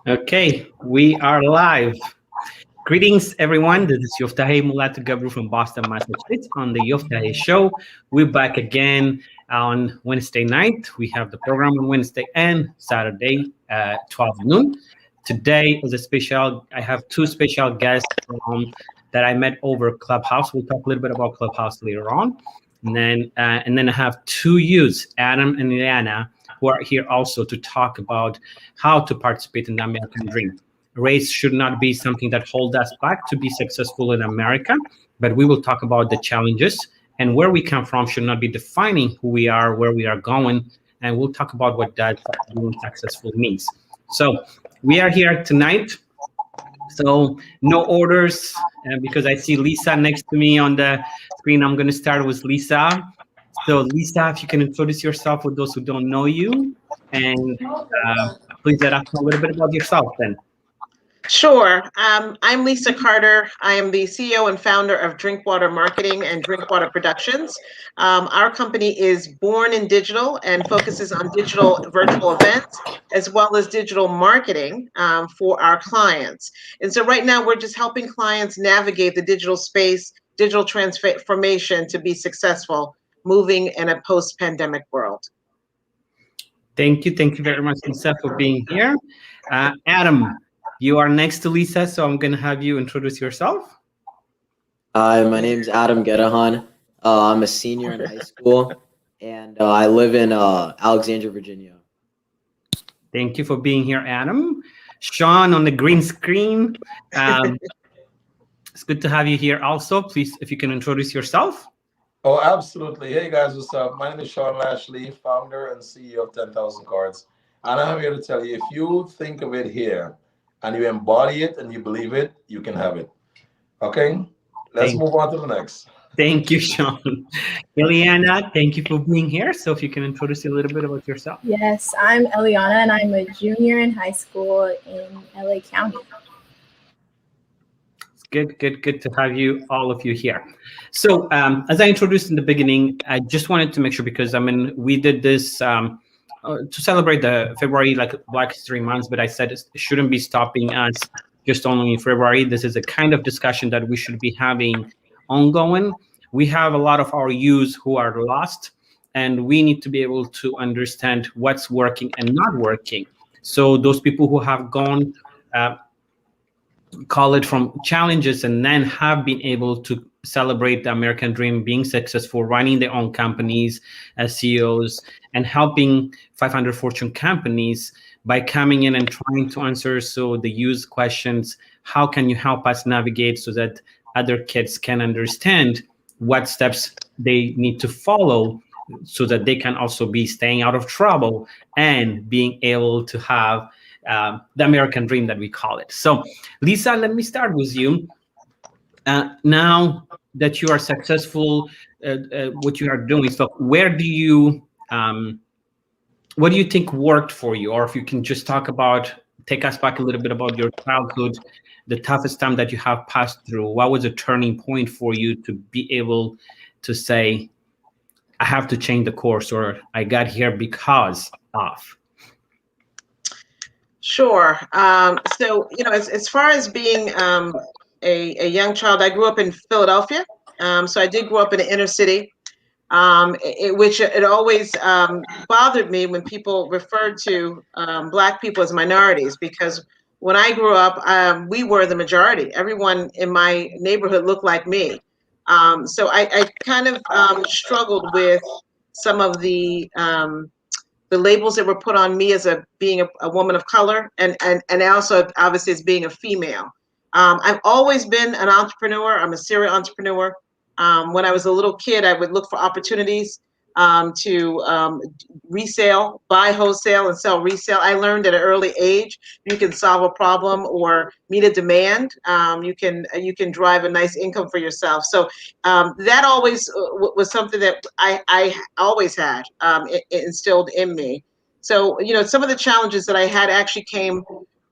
Okay, we are live. Greetings, everyone. This is Yoftahe Mulatu Gabru from Boston, Massachusetts on the Yoftahe Show. We're back again on Wednesday night. We have the program on Wednesday and Saturday at 12 noon. Today is a special. I have two special guests that I met over Clubhouse. We'll talk a little bit about Clubhouse later on. And then I have two youths, Adam and Ileana, who are here also to talk about how to participate in the American dream. Race should not be something that holds us back to be successful in America, but we will talk about the challenges, and where we come from should not be defining who we are, where we are going, and we'll talk about what that being successful means. So we are here tonight. So no orders, because I see Lisa next to me on the screen. I'm going to start with Lisa. So Lisa, if you can introduce yourself for those who don't know you, and please let us know a little bit about yourself then. Sure. I'm Lisa Carter. I am the CEO and founder of Drinkwater Marketing and Drinkwater Productions. Our company is born in digital and focuses on digital virtual events as well as digital marketing for our clients. And so right now we're just helping clients navigate the digital space, digital transformation to be successful, moving in a post-pandemic world. Thank you. Thank you very much, Lisa, for being here. Adam, you are next to Lisa, so I'm going to have you introduce yourself. Hi, my name's Adam Gedahan. I'm a senior in high school, and I live in Alexandria, Virginia. Thank you for being here, Adam. Sean on the green screen. It's good to have you here also. Please, if you can introduce yourself. Oh, absolutely. Hey, guys, what's up? My name is Sean Lashley, founder and CEO of 10,000 Cards. And I'm here to tell you, if you think of it here, and you embody it and you believe it, you can have it. Okay? Let's move on to the next. Thank you, Sean. Ileana, thank you for being here. So if you can introduce a little bit about yourself. Yes, I'm Eliana, and I'm a junior in high school in LA County. It's good to have you, all of you here. So as I introduced in the beginning, I just wanted to make sure, because we did this to celebrate the February Black History Month, but I said it shouldn't be stopping us just only in February. This is a kind of discussion that we should be having ongoing. We have a lot of our youth who are lost, and we need to be able to understand what's working and not working. So those people who have gone, call it from challenges, and then have been able to celebrate the American dream, being successful, running their own companies as CEOs, and helping 500 Fortune companies by coming in and trying to answer the youth questions. How can you help us navigate so that other kids can understand what steps they need to follow so that they can also be staying out of trouble and being able to have the American dream that we call it. So Lisa, let me start with you. Now that you are successful, what you are doing, so where do you, what do you think worked for you? Or if you can just take us back a little bit about your childhood, the toughest time that you have passed through. What was a turning point for you to be able to say, I have to change the course, or I got here because of? Sure. So, as far as being a young child, I grew up in Philadelphia. So I did grow up in the inner city, which it always bothered me when people referred to Black people as minorities, because when I grew up, we were the majority. Everyone in my neighborhood looked like me. So I kind of struggled with some of the labels that were put on me as being a woman of color, and also obviously as being a female. I've always been an entrepreneur. I'm a serial entrepreneur. When I was a little kid, I would look for opportunities to resale, buy wholesale and sell resale. I learned at an early age, you can solve a problem or meet a demand. You can drive a nice income for yourself. So that always was something that I always had instilled in me. So, some of the challenges that I had actually came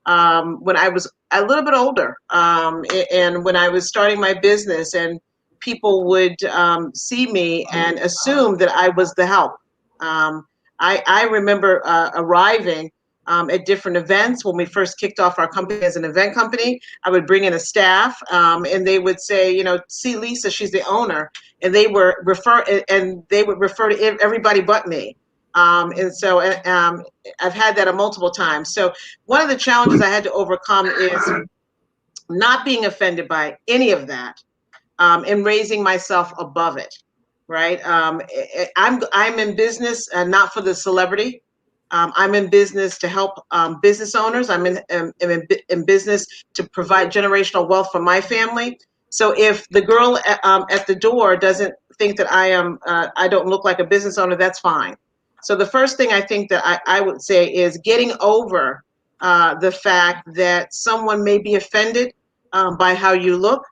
when I was a little bit older, and when I was starting my business, and people would see me and assume that I was the help. I remember arriving at different events. When we first kicked off our company as an event company, I would bring in a staff, and they would say, see Lisa, she's the owner, and they would refer to everybody but me. And so I've had that multiple times. So one of the challenges I had to overcome is not being offended by any of that, and raising myself above it. Right? I'm in business not for the celebrity. I'm in business to help business owners. I'm in business to provide generational wealth for my family. So if the girl at the door doesn't think that I don't look like a business owner, that's fine. So the first thing I think that I would say is getting over the fact that someone may be offended by how you look,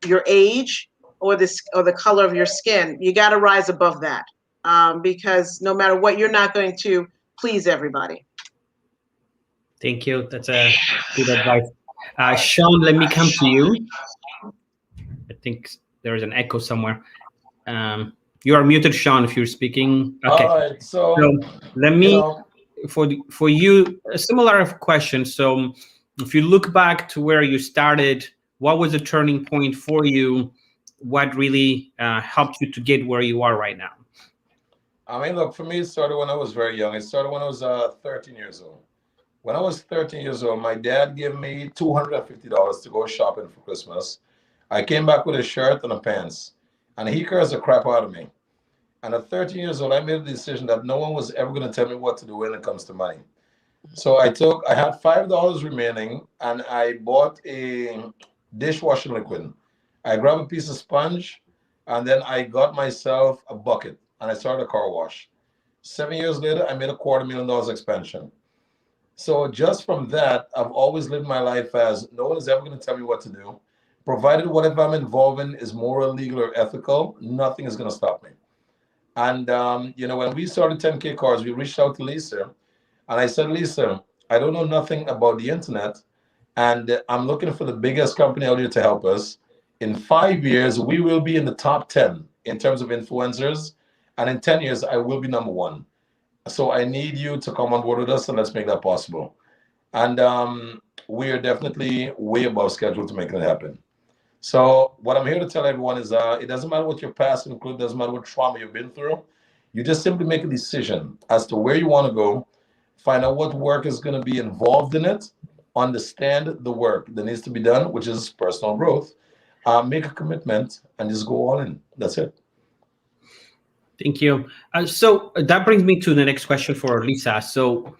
your age, or the color of your skin. You got to rise above that, because no matter what, you're not going to please everybody. Thank you. That's a good advice. Sean, let me come to you. I think there is an echo somewhere. You are muted, Sean, if you're speaking. Okay. All right. So let me, for you, a similar question. So if you look back to where you started, what was the turning point for you? What really helped you to get where you are right now? I mean, look, for me, it started when I was very young. It started when I was 13 years old. When I was 13 years old, my dad gave me $250 to go shopping for Christmas. I came back with a shirt and a pants, and he cursed the crap out of me. And at 13 years old, I made a decision that no one was ever going to tell me what to do when it comes to money. So I had $5 remaining, and I bought a dishwashing liquid. I grabbed a piece of sponge, and then I got myself a bucket, and I started a car wash. 7 years later, I made $250,000 expansion. So just from that, I've always lived my life as no one is ever going to tell me what to do. Provided whatever I'm involved in is moral, legal, or ethical, nothing is going to stop me. And, when we started 10K Cars, we reached out to Lisa. And I said, Lisa, I don't know nothing about the internet. And I'm looking for the biggest company out here to help us. In 5 years, we will be in the top 10 in terms of influencers. And in 10 years, I will be number 1. So I need you to come on board with us, and let's make that possible. And we are definitely way above schedule to make it happen. So what I'm here to tell everyone is it doesn't matter what your past includes, doesn't matter what trauma you've been through. You just simply make a decision as to where you want to go, find out what work is going to be involved in it, understand the work that needs to be done, which is personal growth, make a commitment, and just go all in. That's it. Thank you. So that brings me to the next question for Lisa. So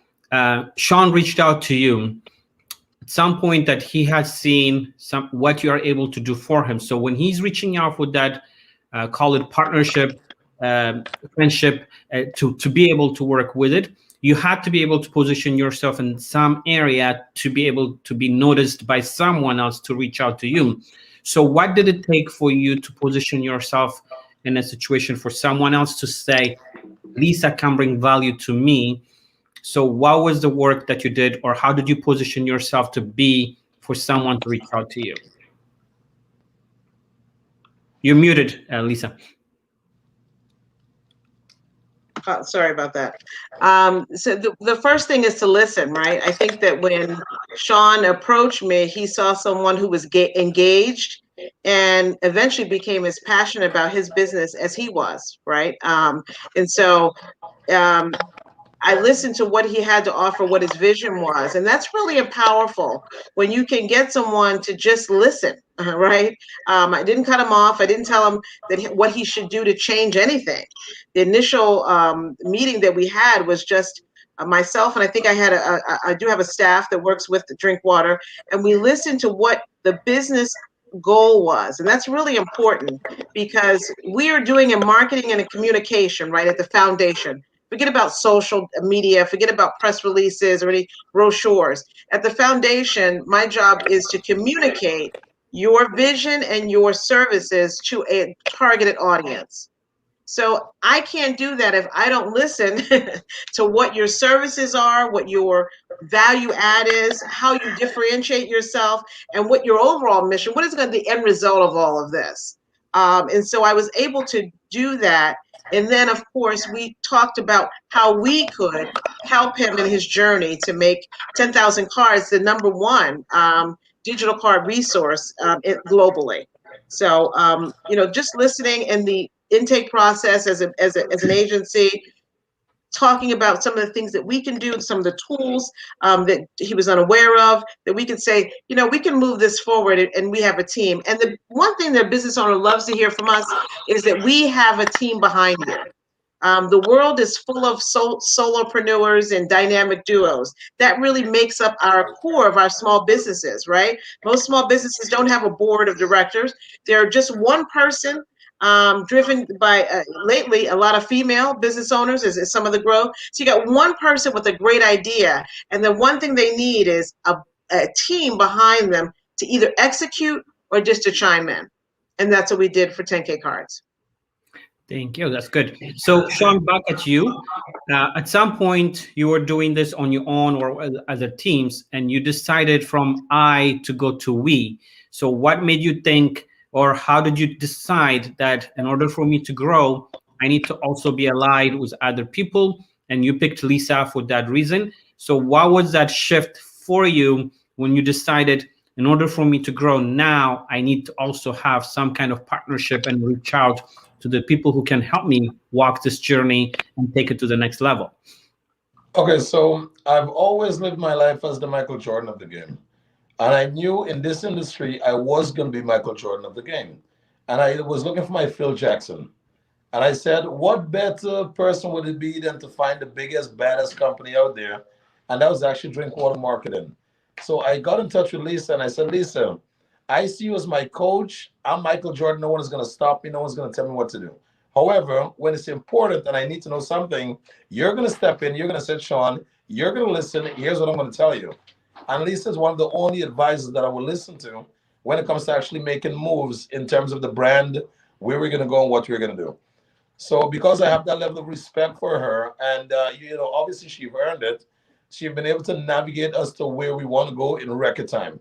Sean reached out to you at some point that he has seen what you are able to do for him. So when he's reaching out with that, call it partnership, friendship, to be able to work with it, you have to be able to position yourself in some area to be able to be noticed by someone else to reach out to you. So what did it take for you to position yourself in a situation for someone else to say, Lisa can bring value to me? So what was the work that you did, or how did you position yourself to be for someone to reach out to you? You're muted, Lisa. Sorry about that. So the first thing is to listen, right? I think that when Sean approached me, he saw someone who was engaged and eventually became as passionate about his business as he was, right? And so I listened to what he had to offer, what his vision was. And that's really powerful when you can get someone to just listen, right? I didn't cut him off. I didn't tell him what he should do to change anything. The initial meeting that we had was just myself, and I think I do have a staff that works with the Drinkwater, and we listened to what the business goal was. And that's really important because we are doing a marketing and a communication, right, at the foundation. Forget about social media, forget about press releases or any brochures. At the foundation, my job is to communicate your vision and your services to a targeted audience. So I can't do that if I don't listen to what your services are, what your value add is, how you differentiate yourself, and what your overall mission, what is going to be the end result of all of this. And so I was able to do that. And then, of course, we talked about how we could help him in his journey to make 10,000 cards the number one digital card resource globally. So, just listening in the intake process as an agency, talking about some of the things that we can do, some of the tools that he was unaware of, that we could say, we can move this forward, and we have a team. And the one thing that a business owner loves to hear from us is that we have a team behind you. The world is full of solopreneurs and dynamic duos. That really makes up our core of our small businesses, right? Most small businesses don't have a board of directors. They're just one person, driven by lately a lot of female business owners is some of the growth. So you got one person with a great idea, and the one thing they need is a team behind them to either execute or just to chime in. And that's what we did for 10K cards. Thank you. That's good. So, Sean, back at you. At some point, you were doing this on your own or as other teams, and you decided from I to go to we. So, what made you think, or how did you decide that in order for me to grow, I need to also be allied with other people? And you picked Lisa for that reason. So, what was that shift for you when you decided, in order for me to grow now, I need to also have some kind of partnership and reach out to the people who can help me walk this journey and take it to the next level? Okay, so I've always lived my life as the Michael Jordan of the game. And I knew in this industry, I was going to be Michael Jordan of the game. And I was looking for my Phil Jackson. And I said, what better person would it be than to find the biggest, baddest company out there? And that was actually Drinkwater Marketing. So I got in touch with Lisa and I said, Lisa, I see you as my coach. I'm Michael Jordan. No one is going to stop me. No one's going to tell me what to do. However, when it's important and I need to know something, you're going to step in. You're going to say, Sean, you're going to listen. Here's what I'm going to tell you. And Lisa is one of the only advisors that I will listen to when it comes to actually making moves in terms of the brand, where we're going to go and what we're going to do. So because I have that level of respect for her, and obviously she's earned it, she's been able to navigate us to where we want to go in record time.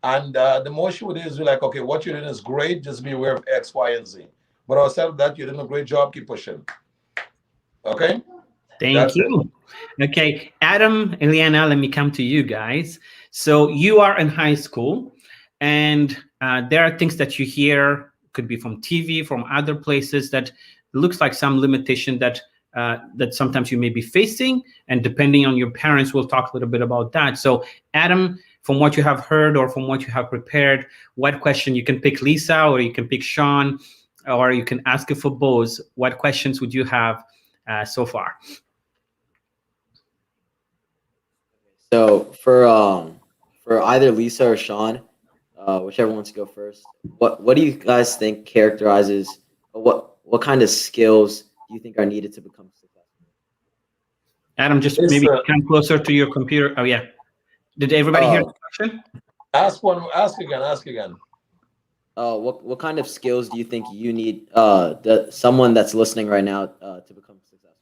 And the more she would do is be like, okay, what you're doing is great. Just be aware of X, Y, and Z. But outside of that, you're doing a great job. Keep pushing. Okay? Thank you. Okay, Adam, Eliana, let me come to you guys. So you are in high school, and there are things that you hear, could be from TV, from other places, that looks like some limitation that sometimes you may be facing. And depending on your parents, we'll talk a little bit about that. So Adam, from what you have heard or from what you have prepared, what question, you can pick Lisa or you can pick Sean, or you can ask it for both. What questions would you have so far? So for either Lisa or Sean, whichever wants to go first, what do you guys think characterizes, what kind of skills do you think are needed to become successful? Adam, just maybe come closer to your computer. Oh yeah. Did everybody hear the question? Ask again. What kind of skills do you think you need, someone that's listening right now, to become successful?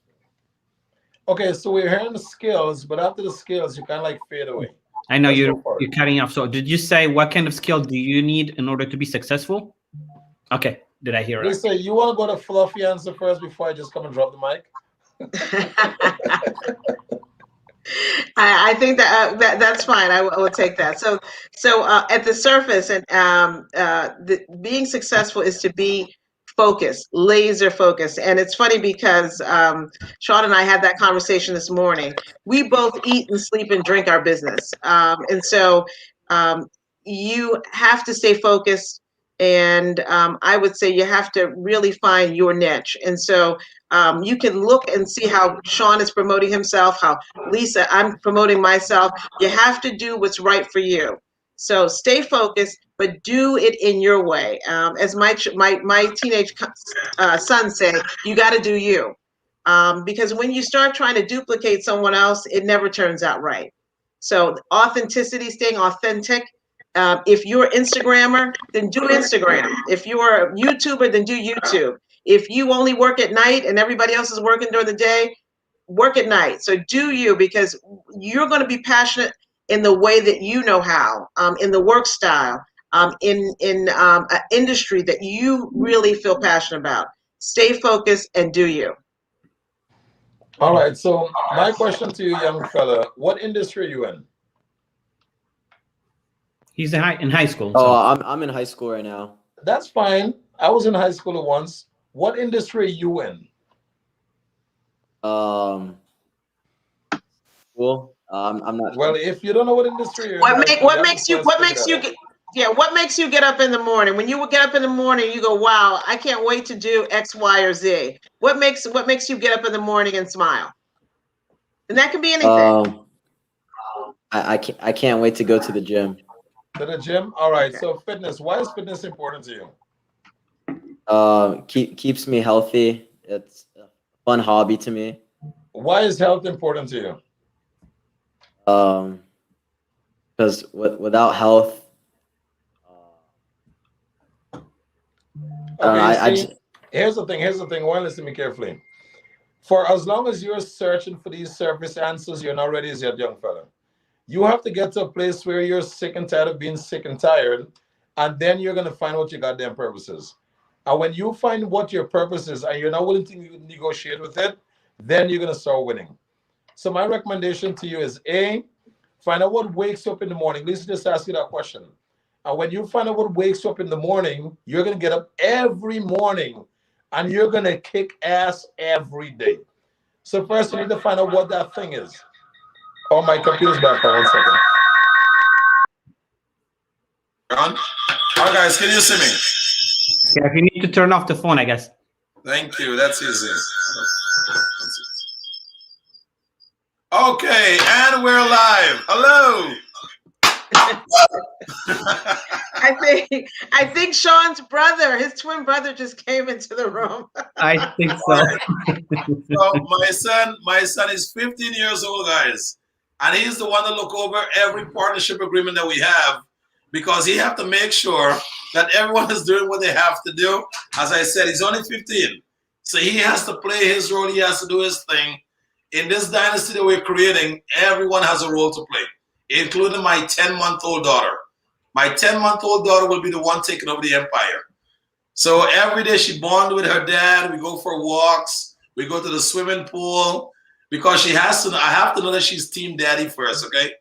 Okay, so we're hearing the skills, but after the skills, you kind of like fade away. I know you're cutting off. So did you say what kind of skill do you need in order to be successful? Okay, did I hear it? Lisa, you want to go to fluffy answer first before I just come and drop the mic? I think that's fine. I will take that. So at the surface, and being successful is to be focused, laser focused. And it's funny because Sean and I had that conversation this morning. We both eat and sleep and drink our business, and so you have to stay focused. And I would say you have to really find your niche. And so you can look and see how Sean is promoting himself, how Lisa, I'm promoting myself. You have to do what's right for you. So stay focused, but do it in your way. As my teenage son said, you got to do you. Because when you start trying to duplicate someone else, it never turns out right. So authenticity, staying authentic. If you're an Instagrammer, then do Instagram. If you're a YouTuber, then do YouTube. If you only work at night and everybody else is working during the day, work at night. So do you, because you're going to be passionate in the way that you know how, in the work style. in an industry that you really feel passionate about. Stay focused and do you. All right. So my question to you, young fella, what industry are you in? He's in high school. Oh, So. I'm in high school right now. That's fine. I was in high school once. What industry are you in? Cool. I'm not. Well, if you don't know what industry you're in, What what makes you get up in the morning? When you get up in the morning, you go, "Wow, I can't wait to do X, Y, or Z." What makes you get up in the morning and smile? And that can be anything. I can't wait to go to the gym. To the gym? All right. Okay. So fitness. Why is fitness important to you? Keeps me healthy. It's a fun hobby to me. Why is health important to you? Because without health, here's the thing. Well, listen to me carefully. For as long as you're searching for these surface answers, you're not ready as yet, young fella. You have to get to a place where you're sick and tired of being sick and tired, and then you're going to find what your goddamn purpose is. And when you find what your purpose is and you're not willing to negotiate with it, then you're going to start winning. So my recommendation to you is A, find out what wakes you up in the morning. Lisa just asked you that question. And when you find out what wakes you up in the morning, you're going to get up every morning and you're going to kick ass every day. So first you need to find out what that thing is. Oh, my computer's back for 1 second. On? Oh, guys, can you see me? Yeah, you need to turn off the phone, I guess. Thank you. That's easy. Okay, and we're live. Hello. I think Sean's brother, his twin brother, just came into the room. I think so. So my son is 15 years old, guys. And he's the one to look over every partnership agreement that we have, because he have to make sure that everyone is doing what they have to do. As I said, he's only 15. So he has to play his role. He has to do his thing. In this dynasty that we're creating, everyone has a role to play, including my 10-month-old daughter. My 10-month-old daughter will be the one taking over the empire. So every day she bonds with her dad. We go for walks. We go to the swimming pool. Because she has to know, I have to know that she's team daddy first, okay?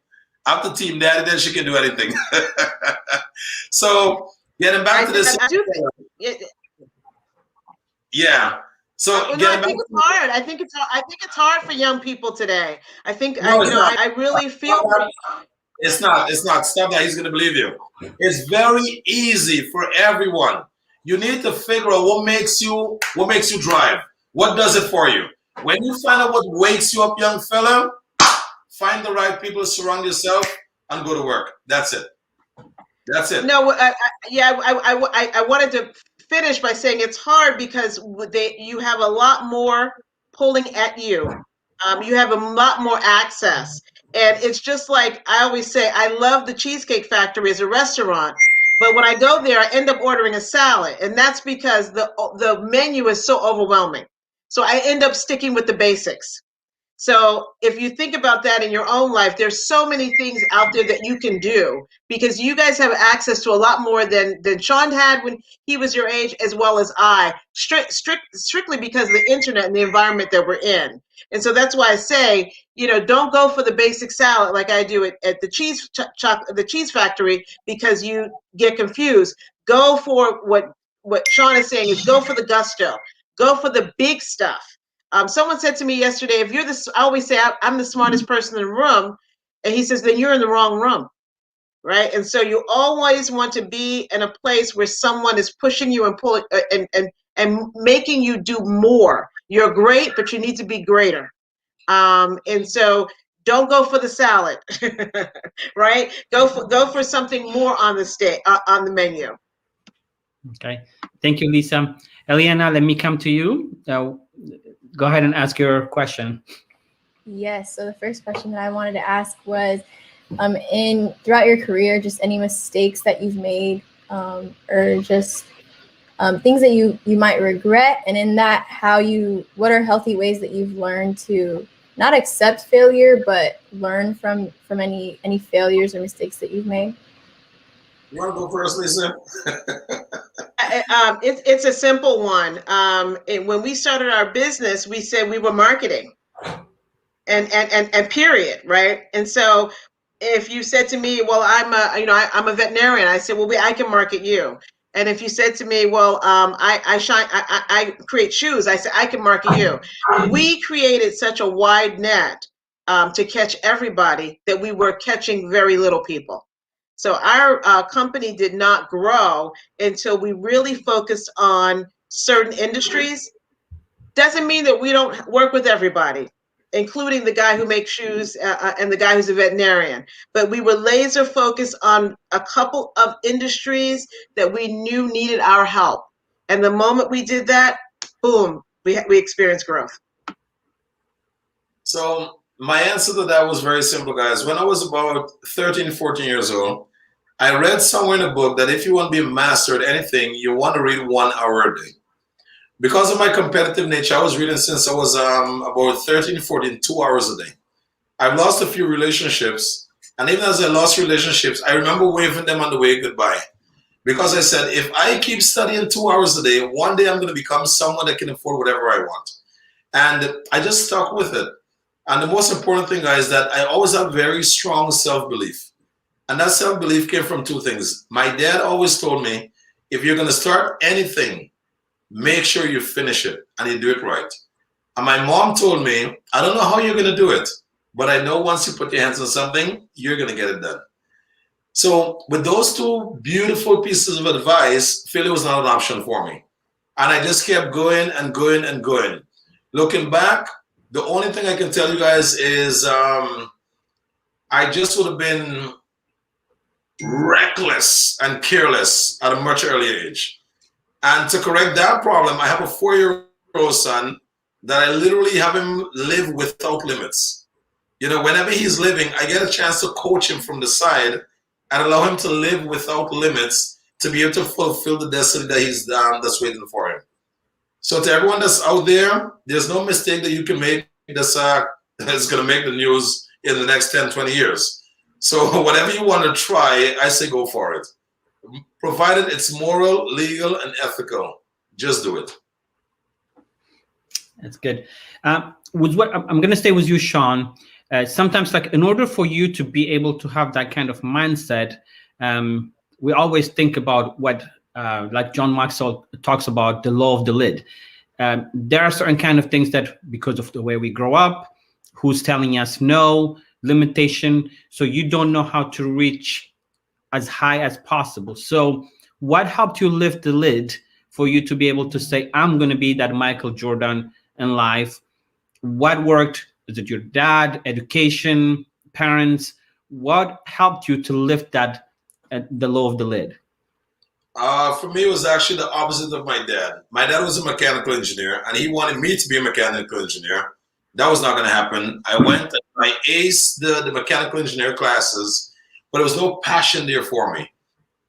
After team daddy, then she can do anything. So getting back to this. Yeah. So I think it's hard. I think it's hard for young people today. I think I really feel. It's not. Stop that. He's gonna believe you. It's very easy for everyone. You need to figure out what makes you drive. What does it for you? When you find out what wakes you up, young fella, find the right people to surround yourself and go to work. That's it. That's it. No, I wanted to finish by saying it's hard because you have a lot more pulling at you. You have a lot more access. And it's just like I always say, I love the Cheesecake Factory as a restaurant. But when I go there, I end up ordering a salad. And that's because the menu is so overwhelming. So I end up sticking with the basics. So if you think about that in your own life, there's so many things out there that you can do because you guys have access to a lot more than Sean had when he was your age, as well as I, strictly because of the internet and the environment that we're in. And so that's why I say, don't go for the basic salad like I do at the cheese factory because you get confused. Go for what Sean is saying is go for the gusto. Go for the big stuff. Someone said to me yesterday, I always say I'm the smartest person in the room. And he says, then you're in the wrong room. Right. And so you always want to be in a place where someone is pushing you and pulling and making you do more. You're great, but you need to be greater. And so don't go for the salad, right? Go for something more on the menu. Okay. Thank you, Lisa. Eliana, let me come to you. Go ahead and ask your question. Yes. So the first question that I wanted to ask was, throughout your career, just any mistakes that you've made, or just things that you might regret, and in that, what are healthy ways that you've learned to not accept failure, but learn from any failures or mistakes that you've made? You want to go first, Lisa? It's a simple one. When we started our business, we said we were marketing, and period, right? And so, if you said to me, "Well, I'm a veterinarian," I said, "Well, I can market you." And if you said to me, "Well, I create shoes," I said, "I can market you." We created such a wide net to catch everybody that we were catching very little people. So our company did not grow until we really focused on certain industries. Doesn't mean that we don't work with everybody, including the guy who makes shoes and the guy who's a veterinarian. But we were laser focused on a couple of industries that we knew needed our help. And the moment we did that, boom, we experienced growth. So my answer to that was very simple, guys. When I was about 13, 14 years old, I read somewhere in a book that if you want to be a master at anything, you want to read 1 hour a day. Because of my competitive nature, I was reading since I was about 13, 14, 2 hours a day. I've lost a few relationships, and even as I lost relationships, I remember waving them on the way goodbye. Because I said, if I keep studying 2 hours a day, one day I'm going to become someone that can afford whatever I want. And I just stuck with it. And the most important thing, guys, is that I always have very strong self-belief. And that self-belief came from 2 things. My dad always told me, if you're going to start anything, make sure you finish it and you do it right. And my mom told me, I don't know how you're going to do it, but I know once you put your hands on something, you're going to get it done. So with those 2 beautiful pieces of advice, failure was not an option for me. And I just kept going and going and going. Looking back, the only thing I can tell you guys is I just would have been reckless and careless at a much earlier age. And to correct that problem, I have a 4-year-old son that I literally have him live without limits. You know, whenever he's living, I get a chance to coach him from the side and allow him to live without limits to be able to fulfill the destiny that he's that's waiting for him. So to everyone that's out there, there's no mistake that you can make that's going to make the news in the next 10, 20 years. So whatever you want to try, I say go for it. Provided it's moral, legal, and ethical, just do it. That's good. With what I'm going to stay with you, Sean. Sometimes, like, in order for you to be able to have that kind of mindset, we always think about what, like John Maxwell talks about, the law of the lid. There are certain kind of things that, because of the way we grow up, who's telling us no, limitation, so you don't know how to reach as high as possible. So what helped you lift the lid for you to be able to say, I'm going to be that Michael Jordan in life? What worked? Is it your dad, education, parents? What helped you to lift that, the low of the lid? For me, it was actually the opposite of my dad. My dad was a mechanical engineer, and he wanted me to be a mechanical engineer. That was not going to happen. I went and I aced the mechanical engineer classes, but there was no passion there for me.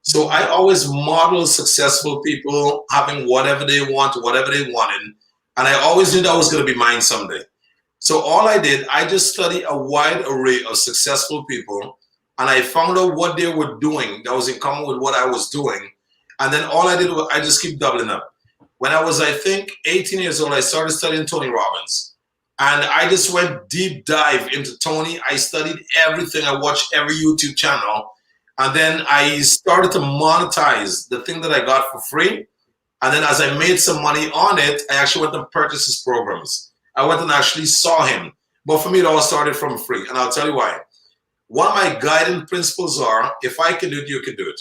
So I always modeled successful people having whatever they want, whatever they wanted. And I always knew that was going to be mine someday. So all I did, I just studied a wide array of successful people, and I found out what they were doing that was in common with what I was doing. And then all I did was I just keep doubling up. When I was, I think, 18 years old, I started studying Tony Robbins. And I just went deep dive into Tony. I studied everything. I watched every YouTube channel. And then I started to monetize the thing that I got for free. And then as I made some money on it, I actually went and purchased his programs. I went and actually saw him. But for me, it all started from free. And I'll tell you why. One of my guiding principles are, if I can do it, you can do it.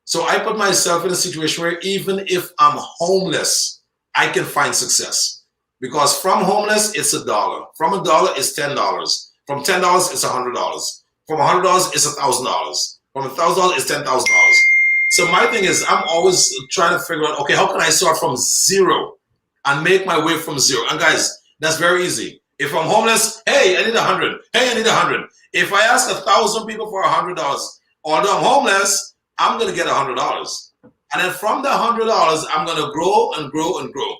So I put myself in a situation where even if I'm homeless, I can find success. Because from homeless, it's $1. From $1, it's $10. From $10, it's $100. From $100, it's $1,000. From $1,000, it's $10,000. So my thing is, I'm always trying to figure out, okay, how can I start from zero and make my way from zero? And guys, that's very easy. If I'm homeless, hey, I need 100. Hey, I need 100. If I ask 1,000 people for $100, although I'm homeless, I'm going to get $100. And then from the $100, I'm going to grow and grow and grow.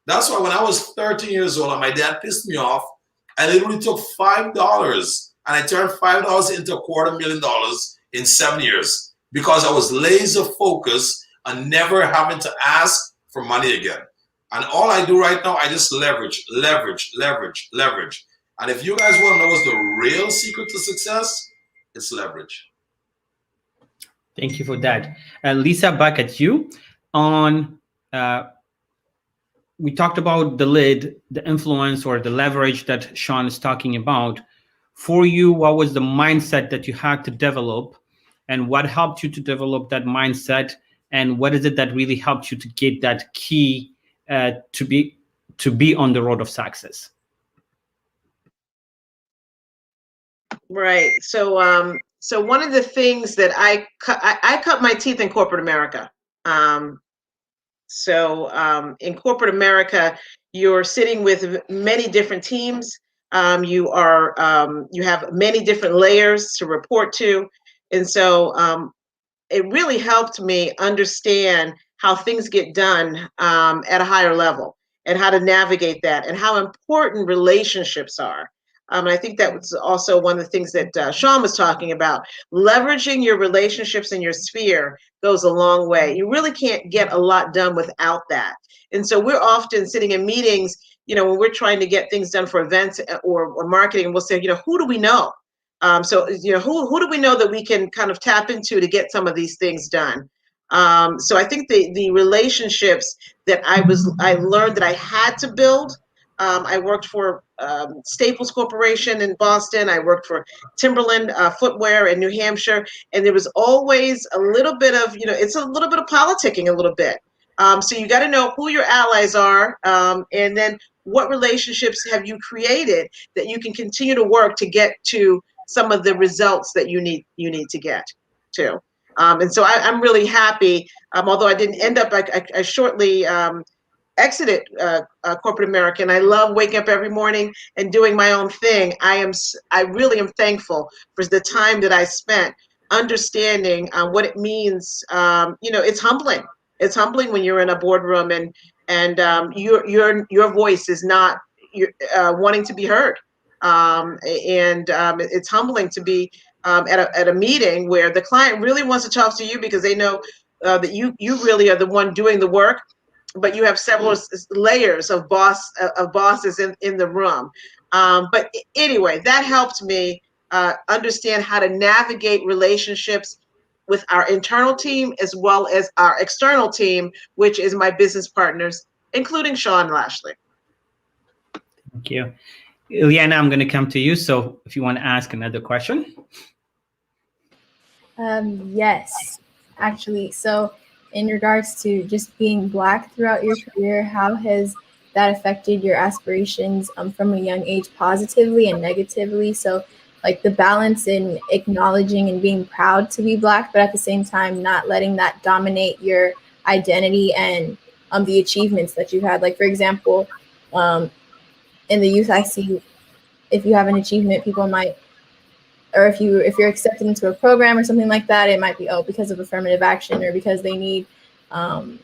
That's why when I was 13 years old and my dad pissed me off, I literally took $5 and I turned $5 into $250,000 in 7 years. because I was laser focused on never having to ask for money again. And all I do right now, I just leverage, leverage, leverage, leverage. And if you guys want to know what's the real secret to success, it's leverage. Thank you for that. Lisa, back at you. On we talked about the lead, the influence or the leverage that Sean is talking about. For you, what was the mindset that you had to develop, and what helped you to develop that mindset, and what is it that really helped you to get that key to be on the road of success? Right. So so one of the things that I cut my teeth in corporate America. In corporate America, you're sitting with many different teams. You have many different layers to report to, and so it really helped me understand how things get done at a higher level, and how to navigate that, and how important relationships are. And I think that was also one of the things that Sean was talking about. Leveraging your relationships in your sphere goes a long way. You really can't get a lot done without that. And so we're often sitting in meetings, when we're trying to get things done for events or marketing, we'll say, who do we know? Who do we know that we can kind of tap into to get some of these things done? So I think the relationships that I learned that I had to build. I worked for Staples Corporation in Boston. I worked for Timberland Footwear in New Hampshire, and there was always a little bit of, it's a little bit of politicking, a little bit. So you got to know who your allies are, and then what relationships have you created that you can continue to work to get to some of the results that you need to get to. And so I'm really happy. Although I didn't end up, I shortly exited corporate America, and I love waking up every morning and doing my own thing. I really am thankful for the time that I spent understanding what it means. It's humbling. It's humbling when you're in a boardroom and your voice is not wanting to be heard. It's humbling to be at a meeting where the client really wants to talk to you because they know that you really are the one doing the work, but you have several layers of bosses in the room. But anyway, that helped me understand how to navigate relationships with our internal team as well as our external team, which is my business partners, including Sean and Lashley. Thank you. Ileana, I'm going to come to you. So if you want to ask another question. Yes, actually. So in regards to just being Black throughout your career, how has that affected your aspirations from a young age, positively and negatively? So like the balance in acknowledging and being proud to be Black, but at the same time, not letting that dominate your identity and the achievements that you had. Like, for example, in the youth, I see if you have an achievement, people might, or if you're accepted into a program or something like that, it might be, because of affirmative action or because they need a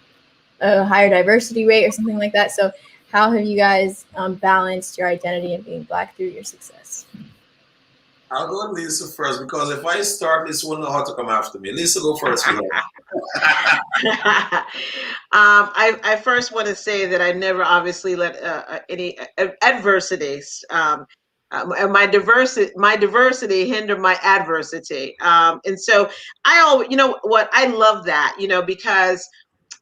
higher diversity rate or something like that. So how have you guys balanced your identity and being Black through your success? I'll go with Lisa first, because if I start, Lisa won't know how to come after me. Lisa, go first. I first want to say that I never obviously let any adversities my diversity hinder my adversity. And so I always, I love that, because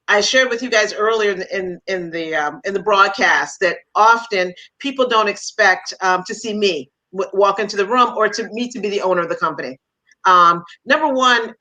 I shared with you guys earlier in the broadcast that often people don't expect to see me walk into the room or to me to be the owner of the company. Number one,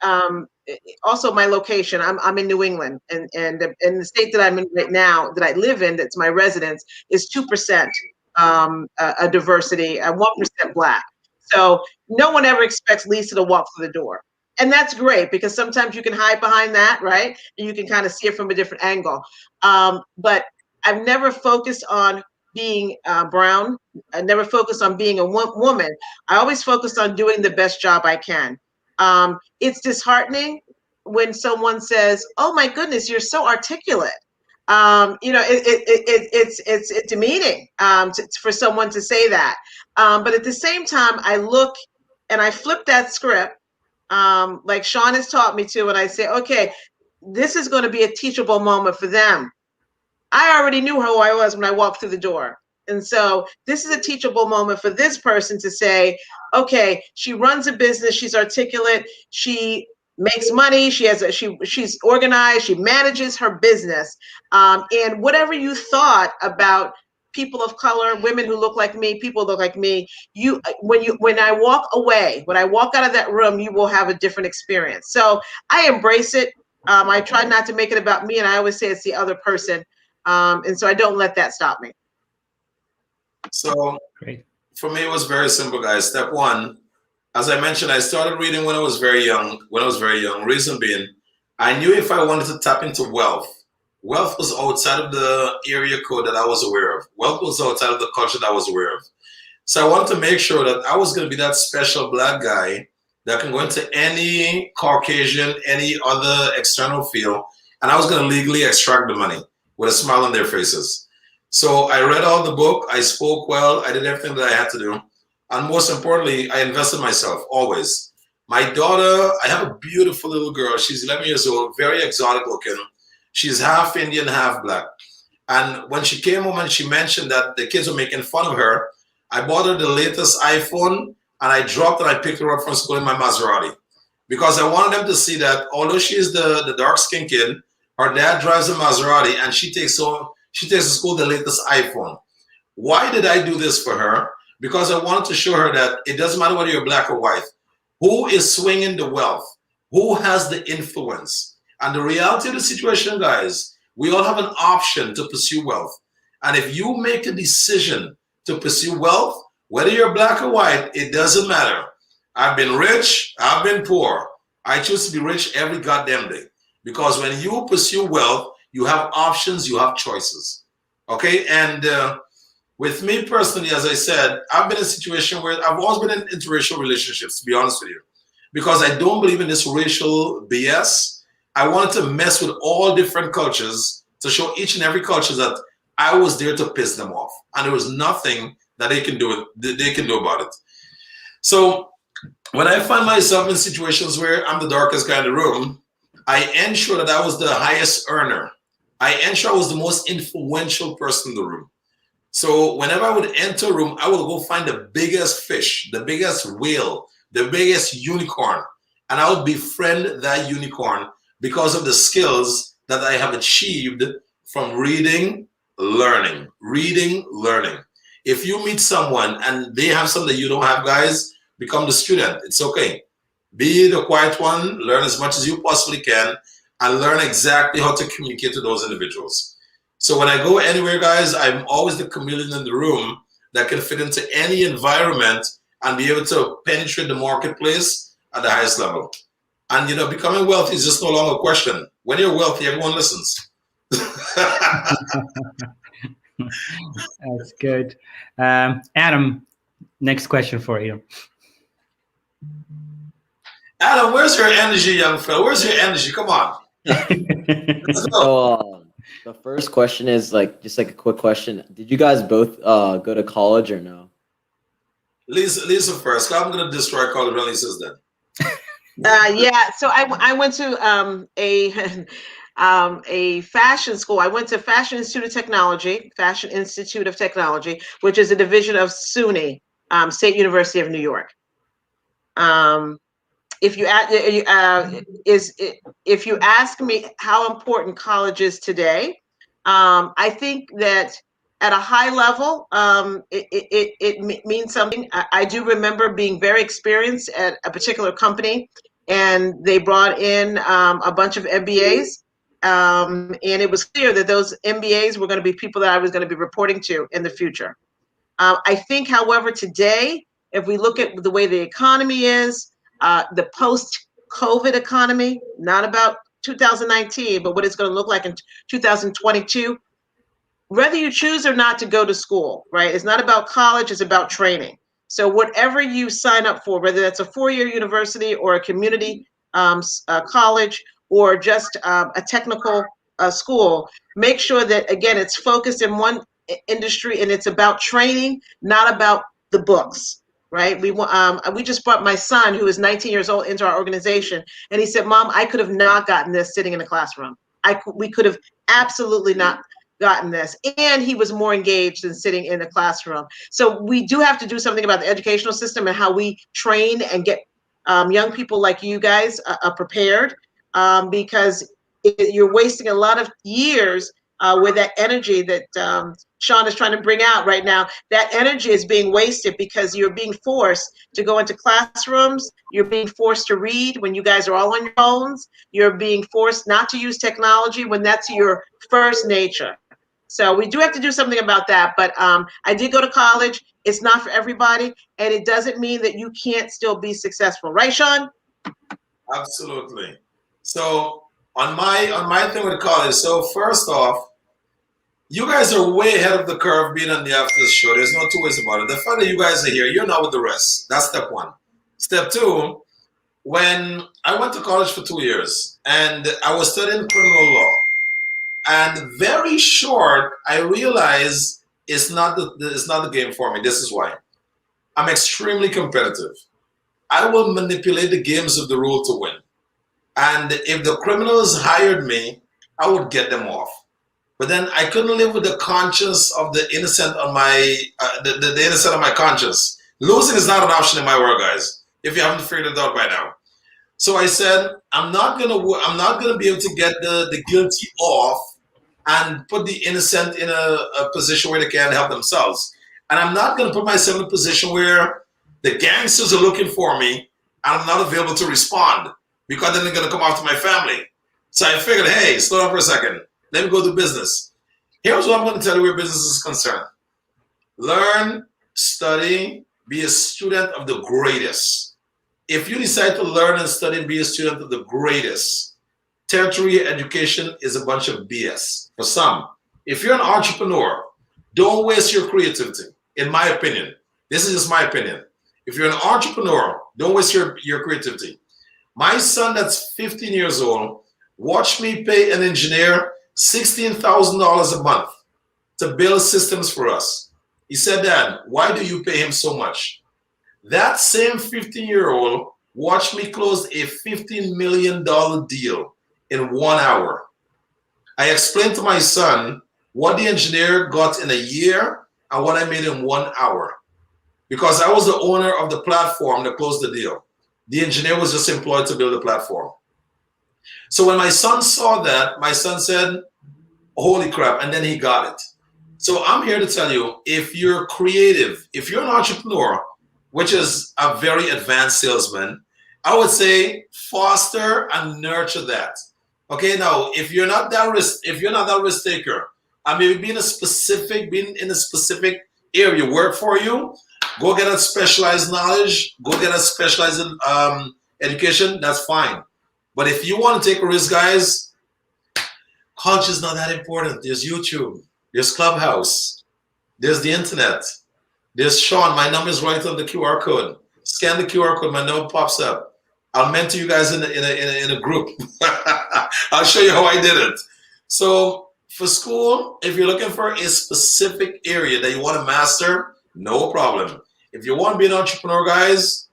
also my location. I'm in New England, and the state that I'm in right now, that I live in, that's my residence, is 2% a diversity, 1% Black. So no one ever expects Lisa to walk through the door. And that's great, because sometimes you can hide behind that, right? And you can kind of see it from a different angle. But I've never focused on being brown. I never focused on being a woman. I always focused on doing the best job I can. It's disheartening when someone says, "Oh my goodness, you're so articulate." It's demeaning for someone to say that. But at the same time, I look and I flip that script. like Sean has taught me to, and I say, okay, this is going to be a teachable moment for them. I already knew who I was when I walked through the door. And so this is a teachable moment for this person to say, okay, she runs a business, she's articulate, she makes money, she's organized, she manages her business. And whatever you thought about people of color, women who look like me, people who look like me, when I walk away, when I walk out of that room, you will have a different experience. So I embrace it. I try not to make it about me, and I always say it's the other person. And so I don't let that stop me. So Great. for me, it was very simple, guys. Step one, as I mentioned, I started reading when I was very young. Reason being, I knew if I wanted to tap into wealth was outside of the area code that I was aware of. Wealth was outside of the culture that I was aware of. So I wanted to make sure that I was going to be that special black guy that can go into any Caucasian, any other external field, and I was going to legally extract the money with a smile on their faces. So I read all the book, I spoke well, I did everything that I had to do. And most importantly, I invested in myself, always. My daughter, I have a beautiful little girl. She's 11 years old, very exotic looking. She's half Indian, half black. And when she came home and she mentioned that the kids were making fun of her, I bought her the latest iPhone, and I dropped and I picked her up from school in my Maserati. Because I wanted them to see that although she's the dark-skinned kid, her dad drives a Maserati, and she takes to school the latest iPhone. Why did I do this for her? Because I wanted to show her that it doesn't matter whether you're black or white. Who is swinging the wealth? Who has the influence? And the reality of the situation, guys, we all have an option to pursue wealth. And if you make a decision to pursue wealth, whether you're black or white, it doesn't matter. I've been rich, I've been poor. I choose to be rich every goddamn day. Because when you pursue wealth, you have options, you have choices. Okay? And with me personally, as I said, I've been in a situation where I've always been in interracial relationships, to be honest with you. Because I don't believe in this racial BS. I wanted to mess with all different cultures to show each and every culture that I was there to piss them off. And there was nothing that they can do about it. So when I find myself in situations where I'm the darkest guy in the room, I ensure that I was the highest earner. I ensure I was the most influential person in the room. So whenever I would enter a room, I would go find the biggest fish, the biggest whale, the biggest unicorn, and I would befriend that unicorn because of the skills that I have achieved from reading, learning. If you meet someone and they have something that you don't have, guys, become the student. It's okay. Be the quiet one, learn as much as you possibly can, and learn exactly how to communicate to those individuals. So when I go anywhere, guys, I'm always the chameleon in the room that can fit into any environment and be able to penetrate the marketplace at the highest level. And, you know, becoming wealthy is just no longer a question. When you're wealthy, everyone listens. That's good. Adam, next question for you. Adam, where's your energy, young fella? Where's your energy? Come on. Let's go. So the first question is just a quick question. Did you guys both go to college or no? Lisa first. I'm going to destroy college when Lisa's done. Yeah, so I went to a fashion school. I went to Fashion Institute of Technology, which is a division of SUNY, State University of New York. If you ask me how important college is today, I think that at a high level, it means something. I do remember being very experienced at a particular company, and they brought in a bunch of MBAs, and it was clear that those MBAs were going to be people that I was going to be reporting to in the future. I think, however, today, if we look at the way the economy is, the post-COVID economy, not about 2019, but what it's going to look like in 2022, whether you choose or not to go to school, right? It's not about college, it's about training. So whatever you sign up for, whether that's a four-year university or a community college or just a technical school, make sure that, again, it's focused in one industry and it's about training, not about the books, right? We just brought my son, who is 19 years old, into our organization, and he said, "Mom, I could have not gotten this sitting in a classroom. We could have absolutely not gotten this." And he was more engaged than sitting in a classroom. So we do have to do something about the educational system and how we train and get young people like you guys prepared, because you're wasting a lot of years with that energy that Sean is trying to bring out right now. That energy is being wasted because you're being forced to go into classrooms. You're being forced to read when you guys are all on your phones. You're being forced not to use technology when that's your first nature. So we do have to do something about that. But I did go to college. It's not for everybody, and it doesn't mean that you can't still be successful, right, Sean? Absolutely. So on my thing with college, so first off, you guys are way ahead of the curve being on the after show. There's no two ways about it. The fact that you guys are here, you're not with the rest. That's step one. Step two, when I went to college for 2 years and I was studying criminal law, and very short, I realized it's not the game for me. This is why. I'm extremely competitive. I will manipulate the games of the rule to win. And if the criminals hired me, I would get them off. But then I couldn't live with the conscience of the innocent on my the innocent of my conscience. Losing is not an option in my world, guys. If you haven't figured it out by now. So I said, I'm not gonna be able to get the guilty off and put the innocent in a position where they can't help themselves. And I'm not gonna put myself in a position where the gangsters are looking for me and I'm not available to respond, because then they're gonna come after my family. So I figured, hey, slow down for a second. Let me go do business. Here's what I'm going to tell you where business is concerned. Learn, study, be a student of the greatest. If you decide to learn and study and be a student of the greatest, tertiary education is a bunch of BS for some. If you're an entrepreneur, don't waste your creativity, in my opinion. This is just my opinion. If you're an entrepreneur, don't waste your creativity. My son that's 15 years old, watch me pay an engineer $16,000 a month to build systems for us. He said, "Dad, why do you pay him so much?" That same 15-year-old watched me close a $15 million deal in 1 hour. I explained to my son what the engineer got in a year and what I made in 1 hour, because I was the owner of the platform that closed the deal. The engineer was just employed to build the platform. So when my son saw that, my son said, "Holy crap," and then he got it. So I'm here to tell you, if you're creative, if you're an entrepreneur, which is a very advanced salesman, I would say foster and nurture that. Okay, now if you're not that risk taker, and maybe being in a specific area work for you, go get a specialized knowledge, go get a specialized education, that's fine. But if you want to take a risk, guys, college is not that important. There's YouTube, there's Clubhouse, there's the internet, there's Sean. My number is right on the QR code. Scan the QR code, my number pops up. I'll mentor you guys in a group. I'll show you how I did it. So for school, if you're looking for a specific area that you want to master, no problem. If you want to be an entrepreneur, guys,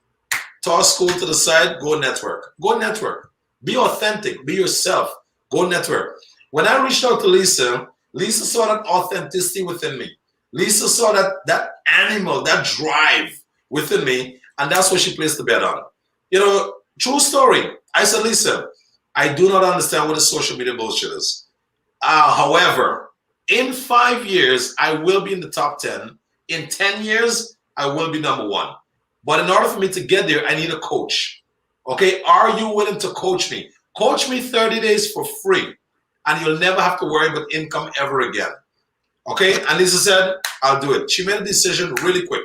toss school to the side, go network. Go network. Be authentic. Be yourself. Go network. When I reached out to Lisa, Lisa saw that authenticity within me. Lisa saw that animal, that drive within me, and that's what she placed the bet on. You know, true story. I said, "Lisa, I do not understand what the social media bullshit is. However, in 5 years, I will be in the top 10. In 10 years, I will be number 1. But in order for me to get there, I need a coach. Okay, are you willing to coach me? Coach me 30 days for free, and you'll never have to worry about income ever again." Okay, and Lisa said, "I'll do it." She made a decision really quick.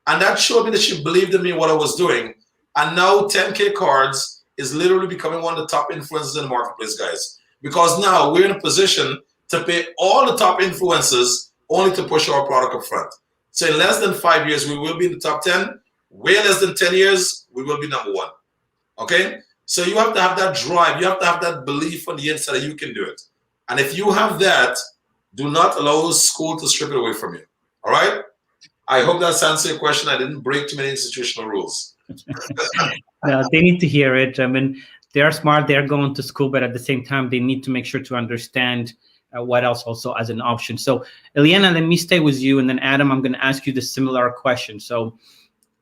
And that showed me that she believed in me, what I was doing. And now 10K Cards is literally becoming one of the top influencers in the marketplace, guys. Because now we're in a position to pay all the top influencers only to push our product up front. So in less than 5 years, we will be in the top 10. Way less than 10 years, we will be number 1. Okay? So you have to have that drive. You have to have that belief on the inside that you can do it. And if you have that, do not allow school to strip it away from you. All right? I hope that's answered your question. I didn't break too many institutional rules. No, they need to hear it. I mean, they're smart. They're going to school, but at the same time, they need to make sure to understand what else also as an option. So, Eliana, let me stay with you, and then Adam, I'm going to ask you the similar question. So,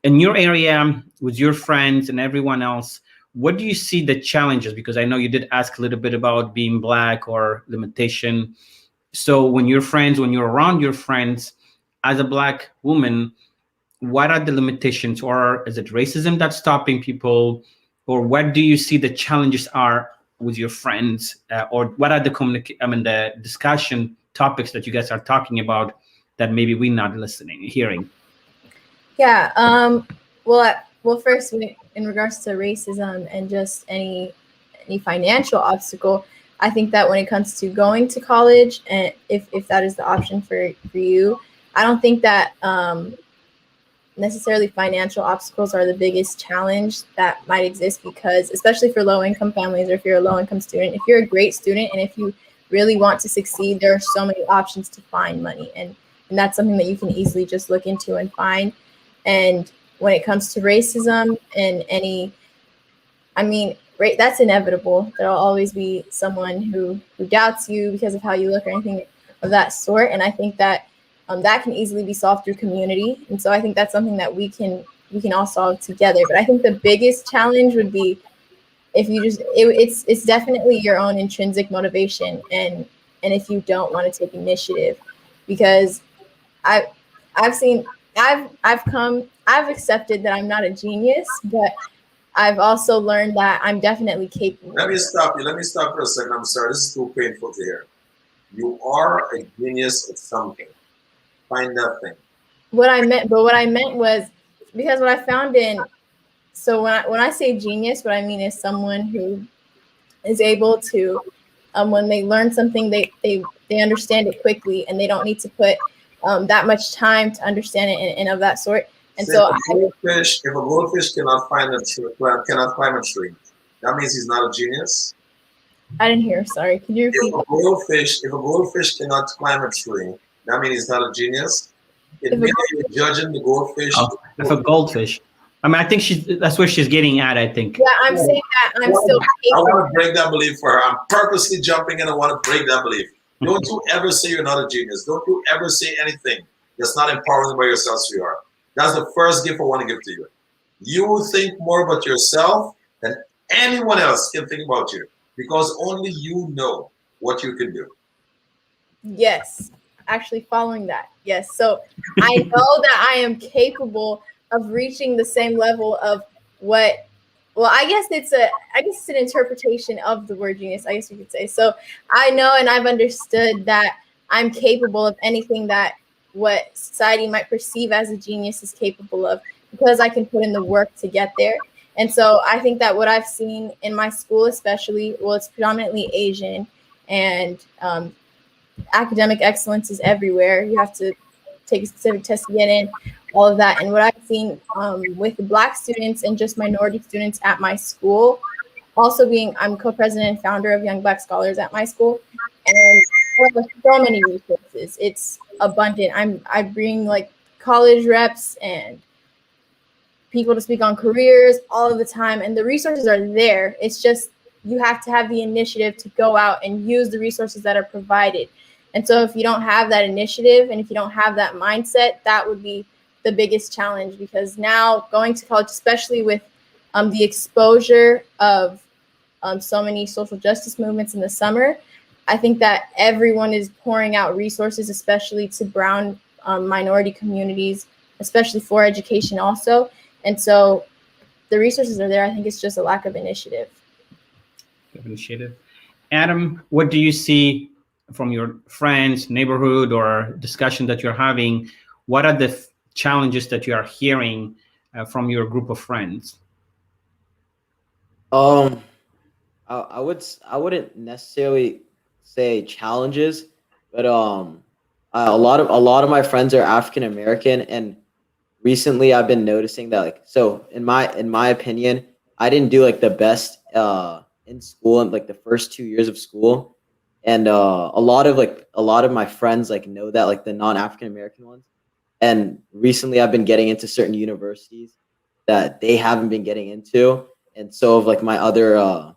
in your area, with your friends and everyone else, what do you see the challenges? Because I know you did ask a little bit about being Black or limitation. So, when you're around your friends, as a Black woman, what are the limitations, or is it racism that's stopping people, or what do you see the challenges are with your friends, or what are the the discussion topics that you guys are talking about that maybe we're not hearing? Yeah. Well, first, in regards to racism and just any financial obstacle, I think that when it comes to going to college, and if that is the option for you, I don't think that necessarily financial obstacles are the biggest challenge that might exist, because especially for low-income families, or if you're a low-income student, if you're a great student and if you really want to succeed, there are so many options to find money, and that's something that you can easily just look into and find. And when it comes to racism and that's inevitable. There'll always be someone who doubts you because of how you look or anything of that sort, and I think that that can easily be solved through community. And so I think that's something that we can all solve together. But I think the biggest challenge would be if you it's definitely your own intrinsic motivation, and if you don't want to take initiative, because I've accepted that I'm not a genius, but I've also learned that I'm definitely capable. Let me stop you. Let me stop for a second. I'm sorry. This is too painful to hear. You are a genius at something. Find that thing. What I meant was, because what I found so when I say genius, what I mean is someone who is able to, when they learn something, they understand it quickly, and they don't need to put that much time to understand it and of that sort. And so if a goldfish cannot climb a tree, that means he's not a genius. I didn't hear. Sorry, can you repeat? If a goldfish cannot climb a tree, that means he's not a genius. It means you're judging the goldfish. Oh, if a goldfish. I mean, I think that's where she's getting at, I think. Yeah, I'm saying that I'm still capable. I want to break that belief for her. I'm purposely jumping in. I want to break that belief. Don't you ever say you're not a genius. Don't you ever say anything that's not empowering by yourself as you are. That's the first gift I want to give to you. You think more about yourself than anyone else can think about you, because only you know what you can do. Yes, actually following that. Yes. So I know that I am capable of reaching the same level of I guess it's an interpretation of the word genius, I guess you could say. So I know, and I've understood that I'm capable of anything that what society might perceive as a genius is capable of, because I can put in the work to get there. And so I think that what I've seen in my school, especially, it's predominantly Asian, and academic excellence is everywhere. You have to take a specific test to get in, all of that. And what I've seen with the Black students and just minority students at my school, also I'm co-president and founder of Young Black Scholars at my school, and we have so many resources. It's abundant. I bring like college reps and people to speak on careers all of the time, and the resources are there. It's just you have to have the initiative to go out and use the resources that are provided. And so if you don't have that initiative, and if you don't have that mindset, that would be the biggest challenge, because now going to college, especially with the exposure of so many social justice movements in the summer, I think that everyone is pouring out resources, especially to brown minority communities, especially for education also. And so the resources are there. I think it's just a lack of initiative. Adam, what do you see from your friends, neighborhood, or discussion that you're having? What are the challenges that you are hearing from your group of friends? I wouldn't necessarily say challenges, but a lot of my friends are African American, and recently I've been noticing that, like, so in my opinion, I didn't do like the best in school in like the first 2 years of school, and a lot of my friends like know that, like the non-African American ones, And recently I've been getting into certain universities that they haven't been getting into. And so have like my other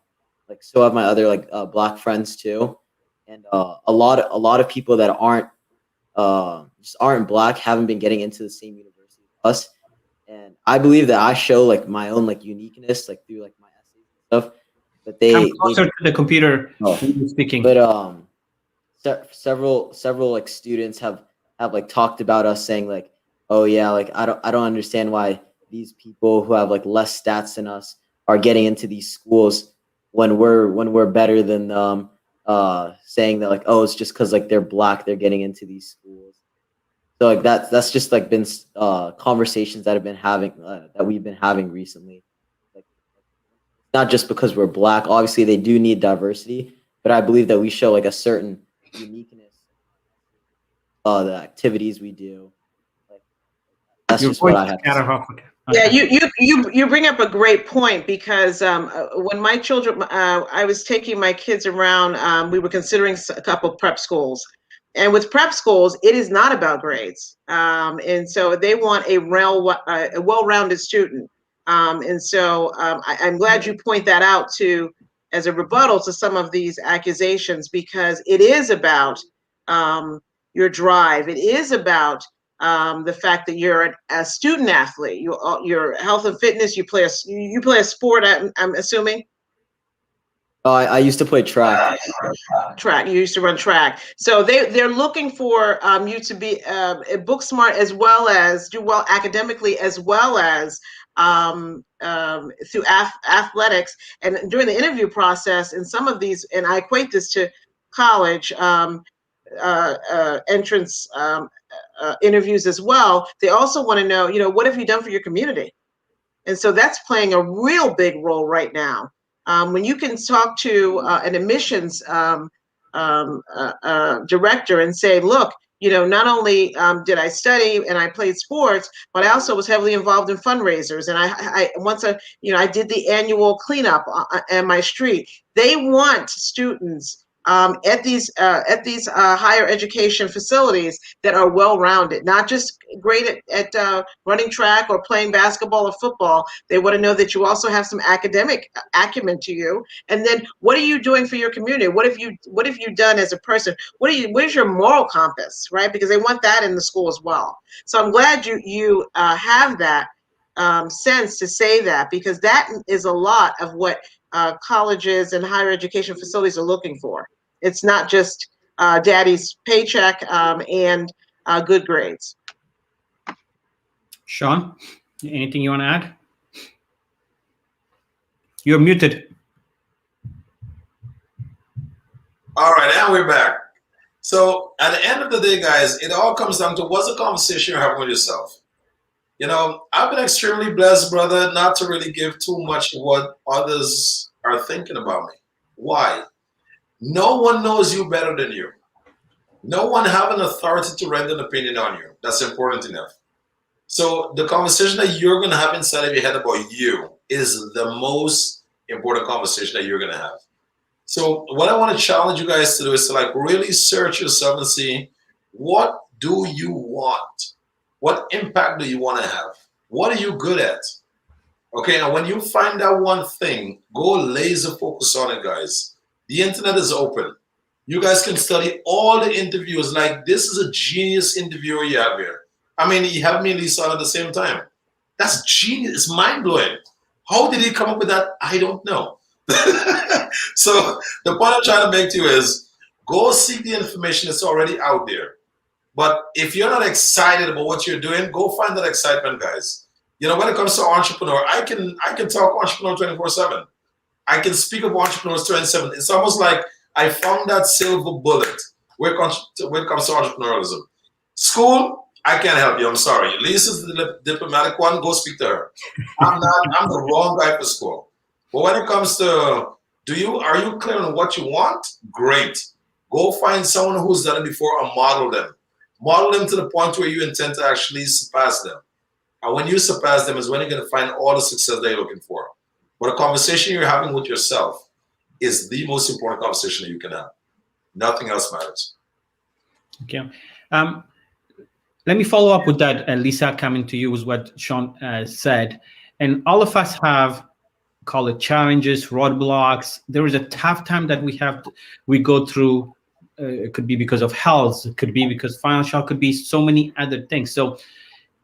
Black friends too. And a lot of people that aren't just aren't Black haven't been getting into the same university as us. And I believe that I show like my own like uniqueness like through like my essays and stuff. But Come closer to the computer when you're speaking. But several like students have like talked about us saying like, oh yeah, like I don't understand why these people who have like less stats than us are getting into these schools when we're better than them, saying that like, oh, it's just because like they're Black, they're getting into these schools. So like that's just like been conversations that we've been having recently. Like, not just because we're Black. Obviously, they do need diversity, but I believe that we show like a certain uniqueness, the activities we do. Like, that's just what I have to say. Yeah, you bring up a great point because when my children, I was taking my kids around. We were considering a couple prep schools, and with prep schools, it is not about grades, and so they want a well-rounded student. And so I'm glad you point that out as a rebuttal to some of these accusations, because it is about your drive. It is about the fact that you're a student athlete. Your health and fitness. You play a sport. I'm assuming. Oh, I used to play track. Track. You used to run track. So they're looking for you to be book smart, as well as do well academically, as well as through athletics. And during the interview process, in some of these, and I equate this to college entrance interviews as well. They also want to know, what have you done for your community? And so that's playing a real big role right now. When you can talk to an admissions director and say, look, not only did I study and I played sports, but I also was heavily involved in fundraisers. And I did the annual cleanup on my street. They want students at these higher education facilities that are well-rounded, not just great at running track or playing basketball or football. They want to know that you also have some academic acumen to you. And then, what are you doing for your community? What have you done as a person? Where's your moral compass, right? Because they want that in the school as well. So I'm glad you have that sense to say that, because that is a lot of what colleges and higher education facilities are looking for. It's not just daddy's paycheck and good grades. Sean, anything you want to add? You're muted. All right, and we're back. So at the end of the day, guys, it all comes down to what's the conversation you're having with yourself. I've been extremely blessed, brother, not to really give too much of what others are thinking about me. Why? No one knows you better than you. No one have an authority to render an opinion on you. That's important enough. So the conversation that you're going to have inside of your head about you is the most important conversation that you're going to have. So what I want to challenge you guys to do is to like really search yourself and see, what do you want? What impact do you want to have? What are you good at? Okay, and when you find that one thing, go laser focus on it, guys. The internet is open. You guys can study all the interviews. Like, this is a genius interviewer you have here. I mean, you have me and Lisa at the same time. That's genius. It's mind-blowing. How did he come up with that? I don't know. So the point I'm trying to make to you is, go seek the information that's already out there. But if you're not excited about what you're doing, go find that excitement, guys. When it comes to entrepreneur, I can talk entrepreneur 24/7. I can speak of entrepreneurs 24/7. It's almost like I found that silver bullet when it comes to entrepreneurialism. School, I can't help you. I'm sorry. Lisa's the diplomatic one. Go speak to her. I'm the wrong guy for school. But when it comes to, are you clear on what you want? Great. Go find someone who's done it before and model them. Model them to the point where you intend to actually surpass them. And when you surpass them is when you're going to find all the success that you're looking for. But a conversation you're having with yourself is the most important conversation that you can have. Nothing else matters. Okay. let me follow up with that, Lisa, coming to you with what Sean said. And all of us have, call it challenges, roadblocks. There is a tough time that we go through. It could be because of health, it could be because financial, could be so many other things. So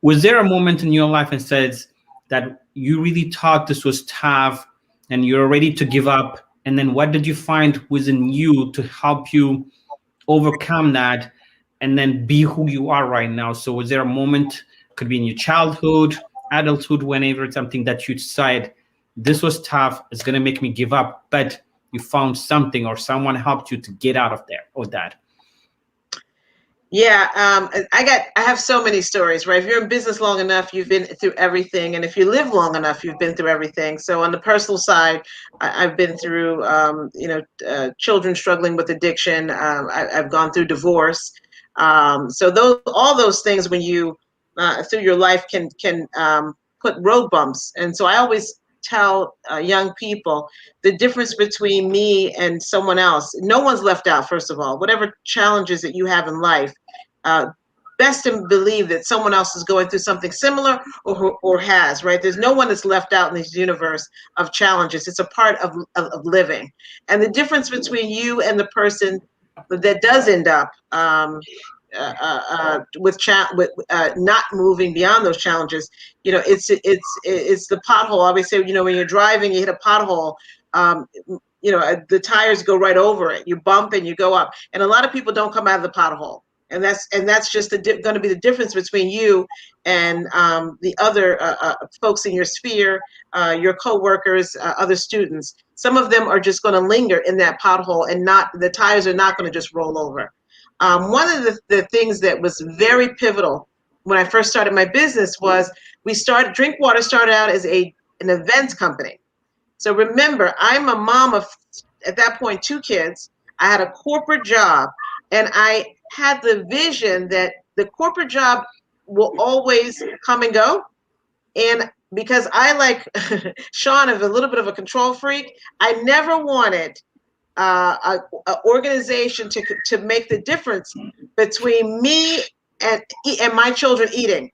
was there a moment in your life and says that you really thought this was tough and you're ready to give up? And then what did you find within you to help you overcome that and then be who you are right now? So was there a moment, could be in your childhood, adulthood, whenever it's something that you decide this was tough, it's going to make me give up, but you found something or someone helped you to get out of there or that? Yeah, I have so many stories, right? If you're in business long enough, you've been through everything, and if you live long enough, you've been through everything. So on the personal side, I've been through, children struggling with addiction. I've gone through divorce. So all those things, when you through your life, can put road bumps. And so I always tell young people the difference between me and someone else. No one's left out, first of all. Whatever challenges that you have in life, best to believe that someone else is going through something similar or has, right? There's no one that's left out in this universe of challenges. It's a part of living. And the difference between you and the person that does end up with not moving beyond those challenges, it's the pothole. I always say, when you're driving, you hit a pothole, the tires go right over it. You bump and you go up, and a lot of people don't come out of the pothole, and that's just going to be the difference between you and the other folks in your sphere, your coworkers, other students. Some of them are just going to linger in that pothole, and the tires are not going to just roll over. One of the things that was very pivotal when I first started my business was Drinkwater started out as an events company. So remember, I'm a mom of, at that point, 2 kids. I had a corporate job, and I had the vision that the corporate job will always come and go. And because I, like Sean, is a little bit of a control freak, I never wanted an organization to make the difference between me and my children eating.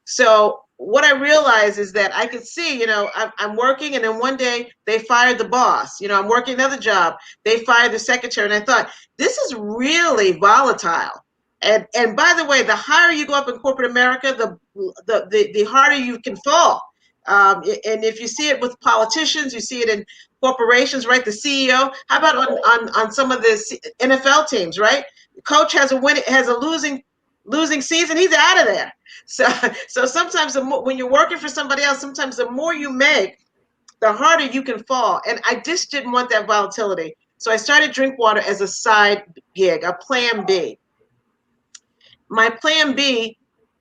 So what I realized is that I could see, I'm working, and then one day they fired the boss. I'm working another job, they fired the secretary, and I thought, this is really volatile. And by the way, the higher you go up in corporate America, the harder you can fall. And if you see it with politicians, you see it in corporations, right? The CEO. How about on some of the NFL teams, right? The coach has a losing season, he's out of there. So sometimes when you're working for somebody else, sometimes the more you make, the harder you can fall. And I just didn't want that volatility. So I started Drinkwater as a side gig, a plan B. My plan B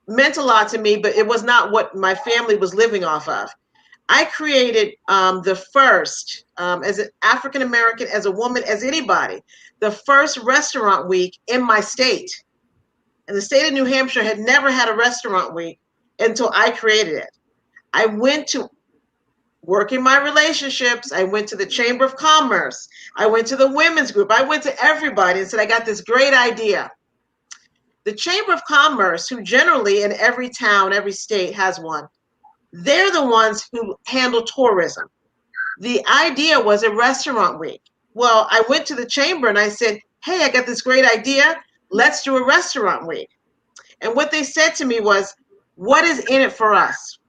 meant a lot to me, but it was not what my family was living off of. I created the first, as an African American, as a woman, as anybody, the first restaurant week in my state. And the state of New Hampshire had never had a restaurant week until I created it. I went to work in my relationships. I went to the Chamber of Commerce. I went to the women's group. I went to everybody and said, I got this great idea. The Chamber of Commerce, who generally in every town, every state has one, they're the ones who handle tourism. The idea was a restaurant week. Well, I went to the chamber and I said, hey, I got this great idea. Let's do a restaurant week. And what they said to me was, what is in it for us?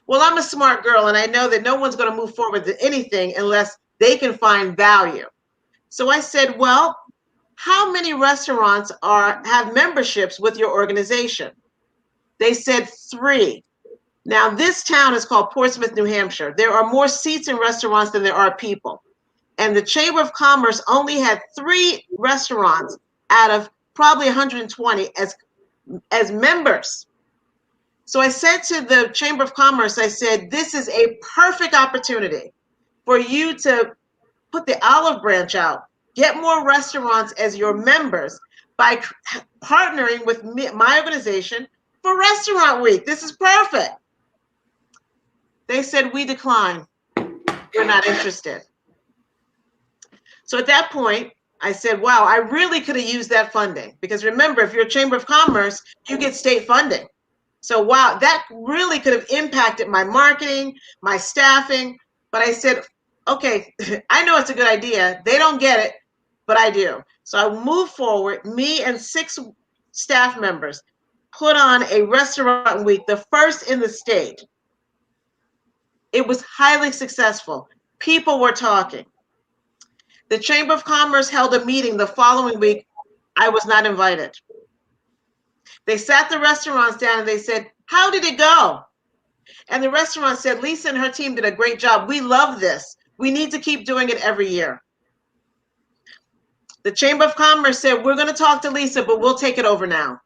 Well, I'm a smart girl, and I know that no one's going to move forward to anything unless they can find value. So I said, well, how many restaurants have memberships with your organization? They said 3. Now, this town is called Portsmouth, New Hampshire. There are more seats in restaurants than there are people. And the Chamber of Commerce only had 3 restaurants out of probably 120 as members. So I said to the Chamber of Commerce, I said, this is a perfect opportunity for you to put the olive branch out, get more restaurants as your members by partnering with my organization for Restaurant Week. This is perfect. They said, we decline. We're not interested. So at that point, I said, wow, I really could have used that funding. Because remember, if you're a Chamber of Commerce, you get state funding. So wow, that really could have impacted my marketing, my staffing. But I said, okay, I know it's a good idea. They don't get it, but I do. So I moved forward. Me and 6 staff members put on a restaurant week, the first in the state. It was highly successful. People were talking. The Chamber of Commerce held a meeting the following week. I was not invited. They sat the restaurants down and they said, how did it go? And the restaurant said, Lisa and her team did a great job. We love this. We need to keep doing it every year. The Chamber of Commerce said, we're going to talk to Lisa, but we'll take it over now.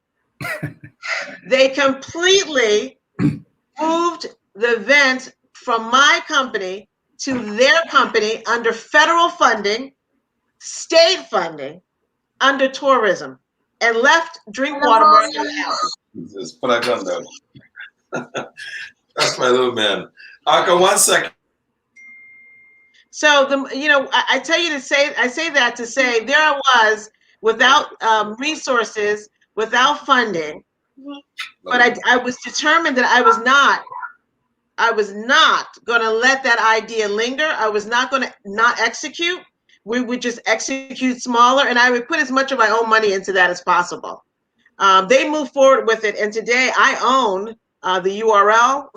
They completely moved the event from my company to their company under federal funding, state funding, under tourism, and left Drinkwater Marketing out. Jesus, put that gun down. That's my little man. Okay, 1 second. So I tell you I say that to say there I was without resources, without funding, but I was determined that I was not going to let that idea linger. I was not going to not execute. We would just execute smaller, and I would put as much of my own money into that as possible. They moved forward with it, and today I own the URL.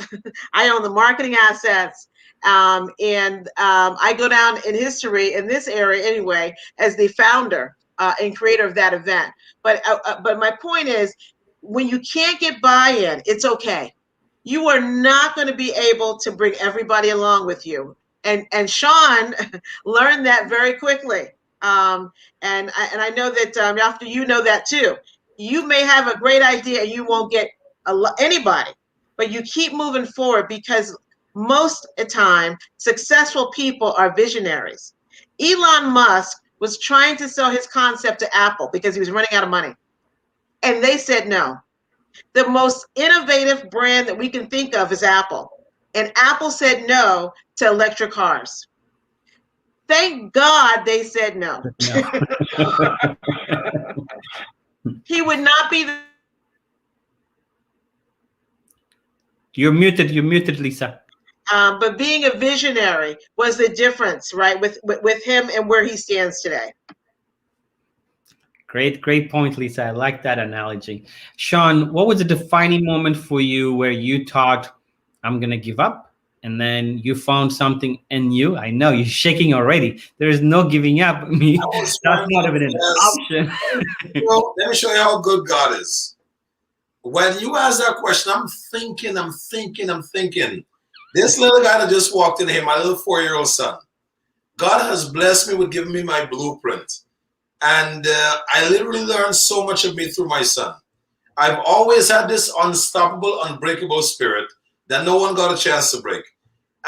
I own the marketing assets, and I go down in history in this area anyway as the founder and creator of that event. But my point is, when you can't get buy-in, it's okay. You are not going to be able to bring everybody along with you. And Sean learned that very quickly. And I know that after you know that too. You may have a great idea and you won't get anybody, but you keep moving forward because most of the time, successful people are visionaries. Elon Musk was trying to sell his concept to Apple because he was running out of money. And they said no. The most innovative brand that we can think of is Apple. And Apple said no to electric cars. Thank God they said no. He would not be the... You're muted, Lisa. But being a visionary was the difference, right, with him and where he stands today. Great point, Lisa. I like that analogy. Sean, what was the defining moment for you where you thought, I'm going to give up? And then you found something in you. I know you're shaking already. There is no giving up. I mean, that's not even an option. Well, let me show you how good God is. When you ask that question, I'm thinking. This little guy that just walked in here, my little 4-year-old son, God has blessed me with giving me my blueprint. And I literally learned so much of me through my son. I've always had this unstoppable, unbreakable spirit that no one got a chance to break.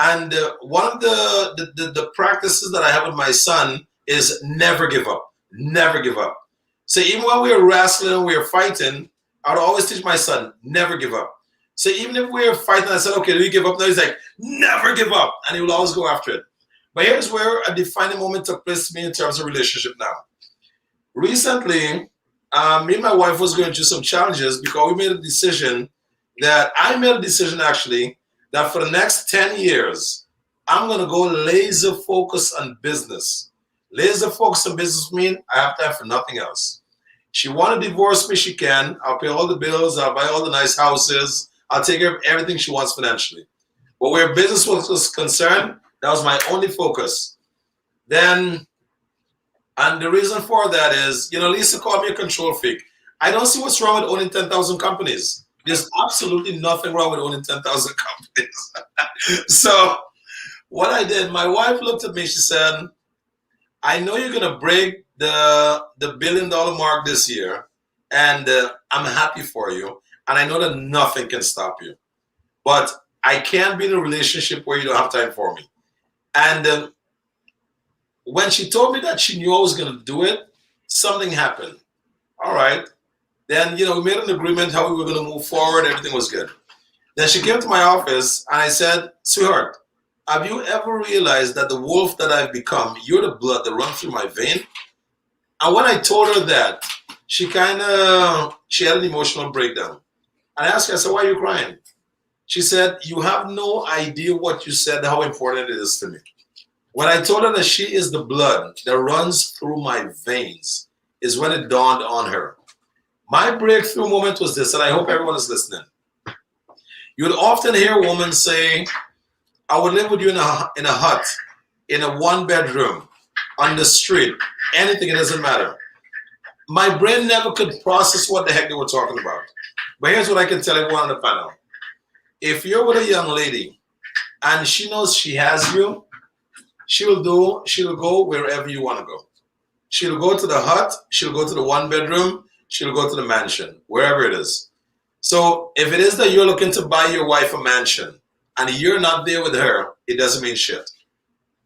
And one of the practices that I have with my son is never give up. Never give up. So even when we were wrestling and we were fighting, I would always teach my son, never give up. So even if we were fighting, I said, okay, do we give up? No, he's like, never give up. And he will always go after it. But here's where a defining moment took place to me in terms of relationship now. Recently, me and my wife was going through some challenges because I made a decision actually that for the next 10 years, I'm going to go laser focus on business. Laser focus on business means I have time for nothing else. She want to divorce me, she can. I'll pay all the bills, I'll buy all the nice houses, I'll take care of everything she wants financially. But where business was concerned, that was my only focus. Then, and the reason for that is, Lisa called me a control freak. I don't see what's wrong with owning 10,000 companies. There's absolutely nothing wrong with owning 10,000 companies. So what I did, my wife looked at me, she said, I know you're going to break the $1 billion mark this year, and I'm happy for you. And I know that nothing can stop you. But I can't be in a relationship where you don't have time for me. And when she told me that she knew I was going to do it, something happened. All right. Then, we made an agreement how we were going to move forward. Everything was good. Then she came to my office and I said, sweetheart, have you ever realized that the wolf that I've become, you're the blood that runs through my vein? And when I told her that, she had an emotional breakdown. And I asked her, I said, why are you crying? She said, you have no idea what you said, how important it is to me. When I told her that she is the blood that runs through my veins, is when it dawned on her. My breakthrough moment was this, and I hope everyone is listening. You would often hear a woman say, I would live with you in a hut, in a 1-bedroom, on the street, anything, it doesn't matter. My brain never could process what the heck they were talking about. But here's what I can tell everyone on the panel. If you're with a young lady and she knows she has you, she'll go wherever you want to go. She'll go to the hut, she'll go to the 1-bedroom, she'll go to the mansion, wherever it is. So if it is that you're looking to buy your wife a mansion and you're not there with her, it doesn't mean shit.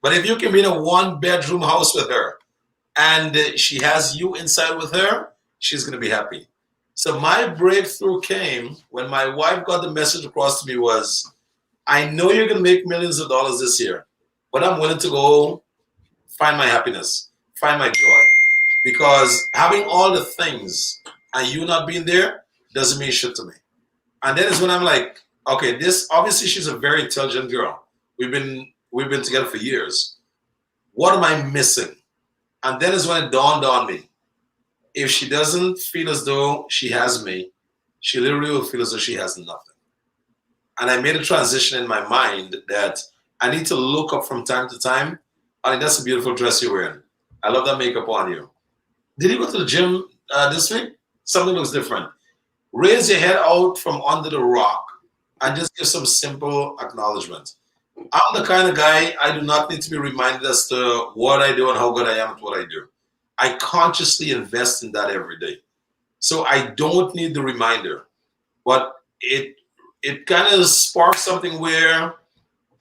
But if you can be in a 1-bedroom house with her and she has you inside with her, she's going to be happy. So my breakthrough came when my wife got the message across to me was, I know you're going to make millions of dollars this year, but I'm willing to go find my happiness, find my joy. Because having all the things and you not being there doesn't mean shit to me. And then is when I'm like, okay, this, obviously she's a very intelligent girl. We've been together for years. What am I missing? And then is when it dawned on me. If she doesn't feel as though she has me, she literally will feel as though she has nothing. And I made a transition in my mind that I need to look up from time to time. I mean, that's a beautiful dress you're wearing. I love that makeup on you. Did you go to the gym this week? Something looks different. Raise your head out from under the rock and just give some simple acknowledgement. I'm the kind of guy, I do not need to be reminded as to what I do and how good I am at what I do. I consciously invest in that every day. So I don't need the reminder. But it kind of sparks something where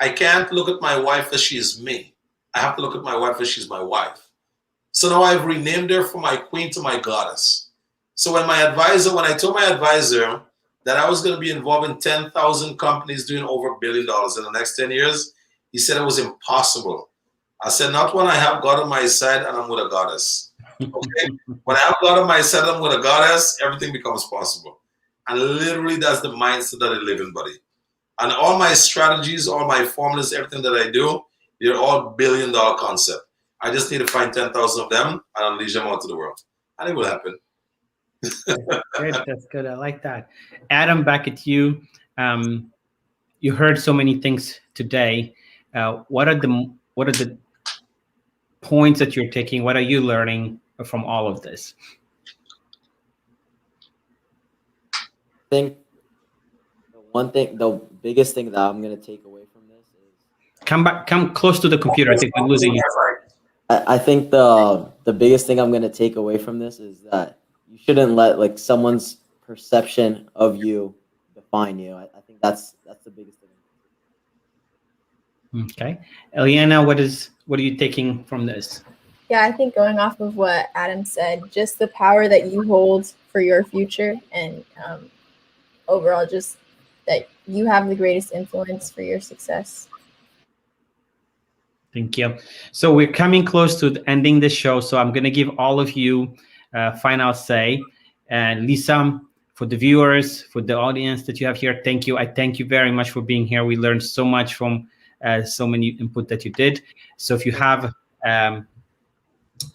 I can't look at my wife as she is me. I have to look at my wife as she's my wife. So now I've renamed her from my queen to my goddess. So when I told my advisor that I was going to be involved in 10,000 companies doing over $1 billion in the next 10 years, he said it was impossible. I said, not when I have God on my side and I'm with a goddess. Okay? When I have God on my side and I'm with a goddess, everything becomes possible. And literally that's the mindset that I live in, buddy. And all my strategies, all my formulas, everything that I do, they're all $1 billion concept. I just need to find 10,000 of them and unleash them out to the world. And it will happen. Good, that's good. I like that. Adam, back at you. You heard so many things today. What are the points that you're taking? What are you learning from all of this? I think the biggest thing that I'm gonna take away from this is Come close to the computer. I think we're losing you. I think the biggest thing I'm gonna take away from this is that you shouldn't let like someone's perception of you define you. I think that's the biggest thing. Okay, Eliana, what are you taking from this? Yeah, I think going off of what Adam said, just the power that you hold for your future, and overall, just that you have the greatest influence for your success. Thank you. So we're coming close to ending the show. So I'm going to give all of you final say. And Lisa, for the viewers, for the audience that you have here, thank you. I thank you very much for being here. We learned so much from so many input that you did. So if you have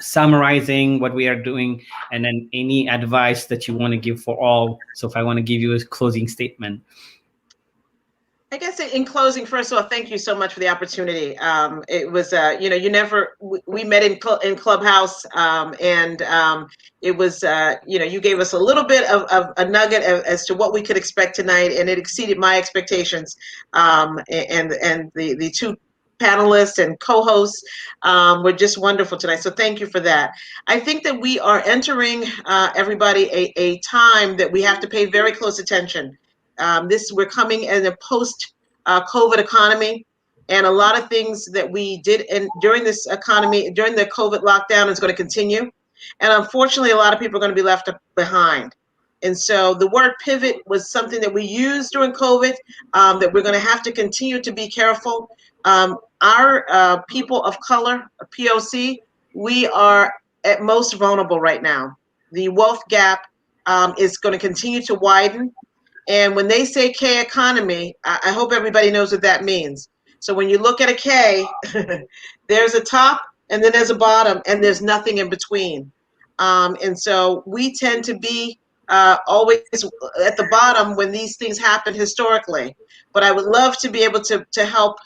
summarizing what we are doing and then any advice that you want to give for all. So if I want to give you a closing statement. I guess in closing, first of all, thank you so much for the opportunity. It was, we met in Clubhouse, and it was, you gave us a little bit of a nugget as to what we could expect tonight, and it exceeded my expectations. And the two panelists and co-hosts were just wonderful tonight. So thank you for that. I think that we are entering, everybody, a time that we have to pay very close attention. We're coming in a post-COVID economy, and a lot of things that we did during this economy, during the COVID lockdown, is going to continue. And unfortunately, a lot of people are going to be left behind. And so the word pivot was something that we used during COVID, that we're going to have to continue to be careful. Our people of color, POC, we are at most vulnerable right now. The wealth gap is going to continue to widen. And when they say K economy, I hope everybody knows what that means. So when you look at a K, there's a top and then there's a bottom and there's nothing in between. And so we tend to be always at the bottom when these things happen historically. But I would love to be able to help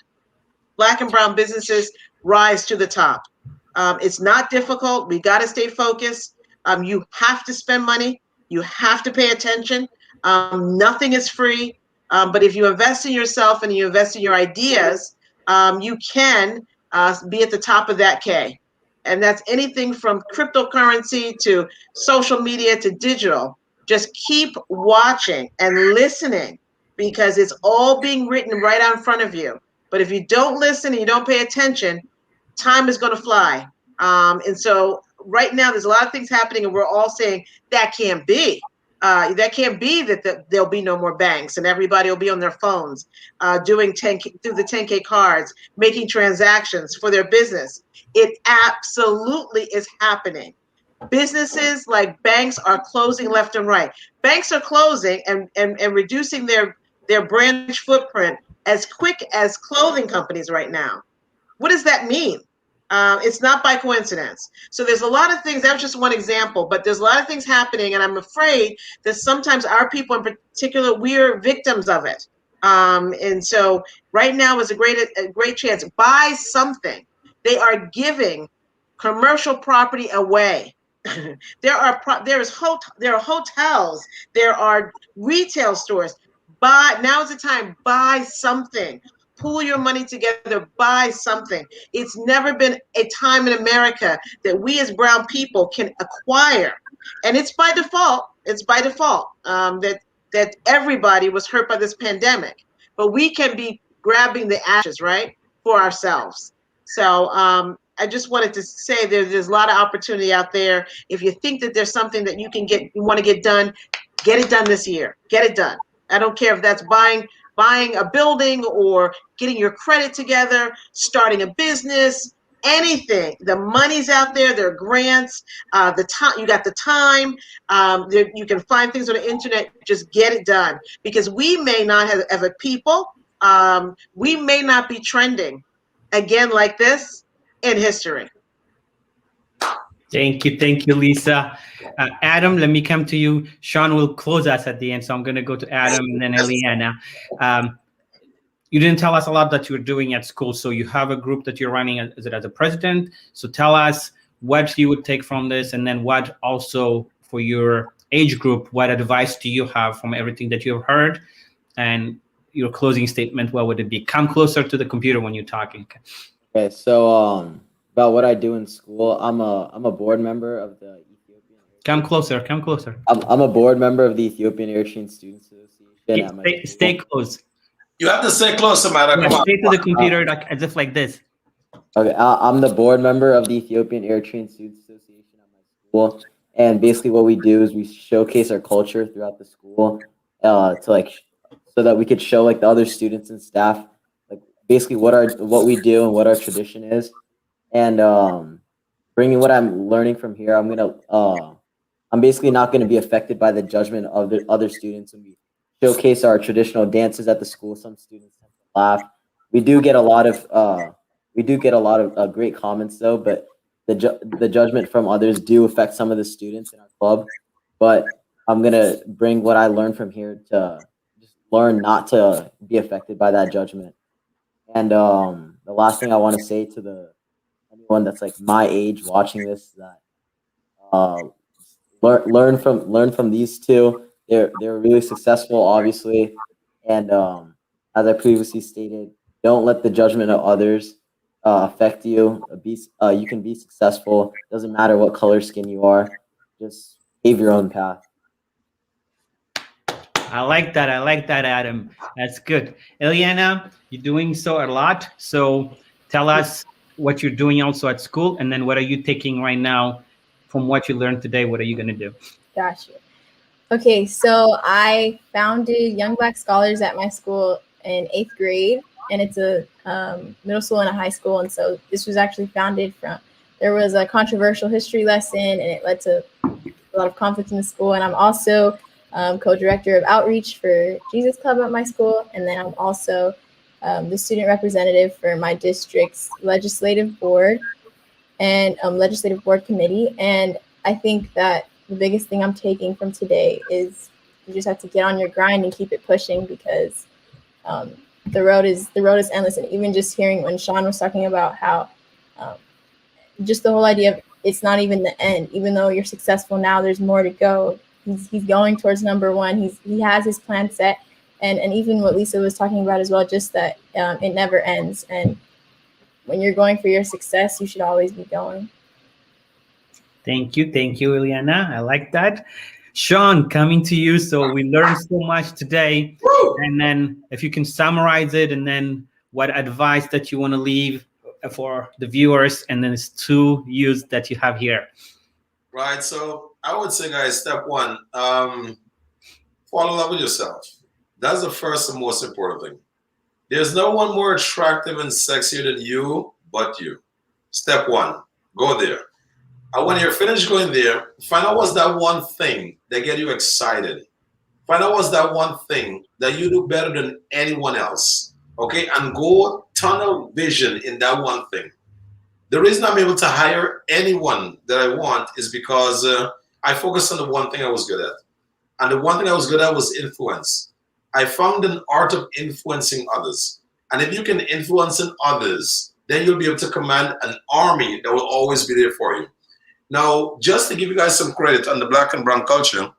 Black and brown businesses rise to the top. It's not difficult. We got to stay focused. You have to spend money. You have to pay attention. Nothing is free. But if you invest in yourself and you invest in your ideas, you can be at the top of that K. And that's anything from cryptocurrency to social media to digital. Just keep watching and listening because it's all being written right out in front of you. But if you don't listen and you don't pay attention, time is going to fly. And so right now there's a lot of things happening and we're all saying that can't be. That can't be that there'll be no more banks and everybody will be on their phones doing 10K through the 10K cards, making transactions for their business. It absolutely is happening. Businesses like banks are closing left and right. Banks are closing and reducing their branch footprint as quick as clothing companies right now. What does that mean? It's not by coincidence. So there's a lot of things. That was just one example, but there's a lot of things happening, and I'm afraid that sometimes our people in particular, we're victims of it. And so right now is a great chance. Buy something. They are giving commercial property away. There are hotels. There are retail stores. Now is the time. Buy something. Pool your money together, buy something. It's never been a time in America that we as brown people can acquire. And it's by default, that everybody was hurt by this pandemic. But we can be grabbing the ashes, right, for ourselves. So I just wanted to say there's a lot of opportunity out there. If you think that there's something that you want to get done, get it done this year. Get it done. I don't care if that's buying a building or getting your credit together, starting a business, anything. The money's out there. There are grants. The time, you got the time. You can find things on the internet. Just get it done because we may not have as a people. We may not be trending again like this in history. Thank you, Lisa. Adam, let me come to you. Sean will close us at the end, so I'm going to go to Adam and then Eliana. You didn't tell us a lot that you're doing at school, so you have a group that you're running as a president. So tell us what you would take from this, and then what also for your age group, what advice do you have from everything that you've heard, and your closing statement, what would it be? Come closer to the computer when you're talking. Okay, so about what I do in school, I'm a board member of the Ethiopian. Come closer. I'm a board member of the Ethiopian Eritrean Students Association. At my Stay close. You have to stay closer, man. Yeah, stay to the computer, as if like this. Okay, I'm the board member of the Ethiopian Eritrean Students Association at my school, and basically what we do is we showcase our culture throughout the school, so that we could show the other students and staff basically what we do and what our tradition is, and bringing what I'm learning from here. I'm basically not gonna be affected by the judgment of the other students when we showcase our traditional dances at the school. Some students tend to laugh. We do get a lot of great comments though, but the judgment from others do affect some of the students in our club. But I'm gonna bring what I learned from here to just learn not to be affected by that judgment. And the last thing I want to say to anyone that's my age watching this is that learn from these two. They're really successful, obviously, and as I previously stated, don't let the judgment of others affect you. You can be successful. Doesn't matter what color skin you are. Just pave your own path. I like that, Adam. That's good. Eliana, you're doing so a lot. So tell us what you're doing also at school, and then what are you taking right now from what you learned today? What are you going to do? Gotcha. Okay, so I founded Young Black Scholars at my school in 8th grade, and it's a middle school and a high school. And so this was actually founded there was a controversial history lesson, and it led to a lot of conflict in the school. And I'm also co-director of outreach for Jesus Club at my school, and then I'm also the student representative for my district's legislative board and legislative board committee. And I think that the biggest thing I'm taking from today is you just have to get on your grind and keep it pushing, because the road is endless. And even just hearing when Sean was talking about how just the whole idea of it's not even the end, even though you're successful now, there's more to go. He's going towards number one. He has his plan set, and even what Lisa was talking about as well, just that it never ends. And when you're going for your success, you should always be going. Thank you, Ileana. I like that. Sean, coming to you. So we learned so much today, and then if you can summarize it, and then what advice that you want to leave for the viewers, and then it's 2 youths that you have here. Right. So I would say, guys, step 1, fall in love with yourself. That's the first and most important thing. There's no one more attractive and sexier than you but you. Step 1, go there. And when you're finished going there, find out what's that one thing that get you excited. Find out what's that one thing that you do better than anyone else. Okay, and go tunnel vision in that one thing. The reason I'm able to hire anyone that I want is because I focused on the one thing I was good at. And the one thing I was good at was influence. I found an art of influencing others. And if you can influence others, then you'll be able to command an army that will always be there for you. Now, just to give you guys some credit on the Black and brown culture,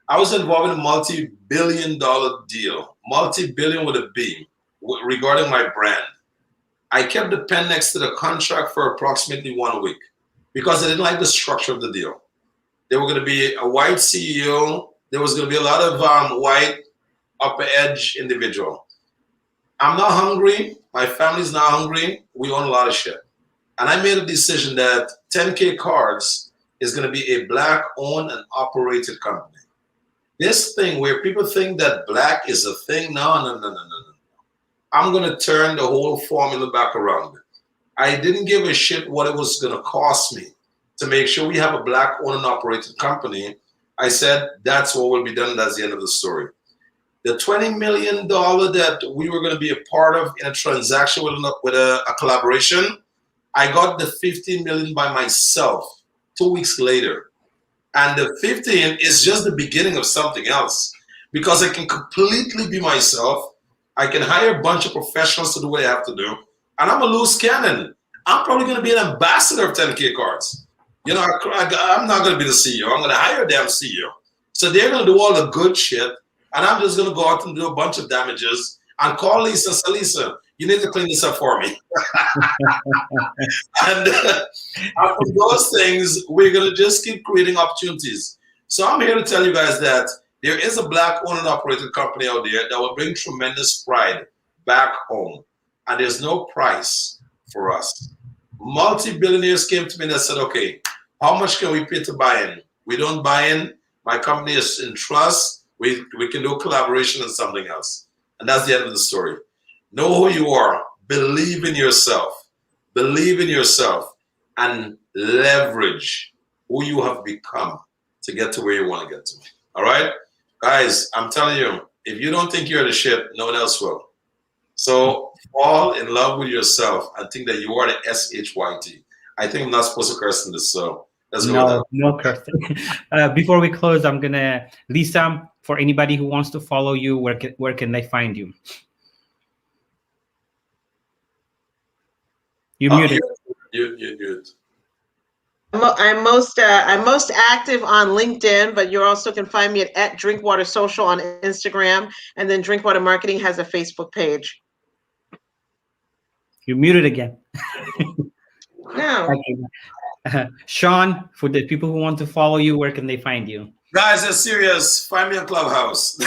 I was involved in a multi-billion-dollar deal, multi-billion with a B, regarding my brand. I kept the pen next to the contract for approximately 1 week because I didn't like the structure of the deal. There were going to be a white CEO. There was going to be a lot of white upper edge individual. I'm not hungry. My family's not hungry. We own a lot of shit. And I made a decision that 10K Cards is going to be a Black owned and operated company. This thing where people think that Black is a thing, no. I'm going to turn the whole formula back around. I didn't give a shit what it was going to cost me to make sure we have a Black owned and operated company. I said, that's what will be done. That's the end of the story. The $20 million that we were going to be a part of in a transaction with a collaboration, I got the 15 million by myself 2 weeks later. And the 15 is just the beginning of something else, because I can completely be myself. I can hire a bunch of professionals to do what I have to do. And I'm a loose cannon. I'm probably going to be an ambassador of 10K Cards. You know, I'm not going to be the CEO. I'm going to hire a damn CEO. So they're going to do all the good shit. And I'm just going to go out and do a bunch of damages and call Lisa and say, Lisa, you need to clean this up for me. And from those things, we're going to just keep creating opportunities. So I'm here to tell you guys that there is a Black owned and operated company out there that will bring tremendous pride back home. And there's no price for us. Multi-billionaires came to me and said, okay, how much can we pay to buy in? We don't buy in. My company is in trust. We can do collaboration and something else. And that's the end of the story. Know who you are. Believe in yourself. Believe in yourself. And leverage who you have become to get to where you want to get to. All right? Guys, I'm telling you, if you don't think you're the shit, no one else will. So fall in love with yourself and think that you are the SHYT. I think I'm not supposed to curse in this, so let's go. No cursing. Before we close, I'm gonna, Lisa, for anybody who wants to follow you, where can they find you? You're muted. You're muted. I'm most active on LinkedIn, but you also can find me at Drinkwater Social on Instagram, and then Drinkwater Marketing has a Facebook page. You're muted again. No. Okay. Sean, for the people who want to follow you, where can they find you? Guys, they're serious. Find me on Clubhouse. Go to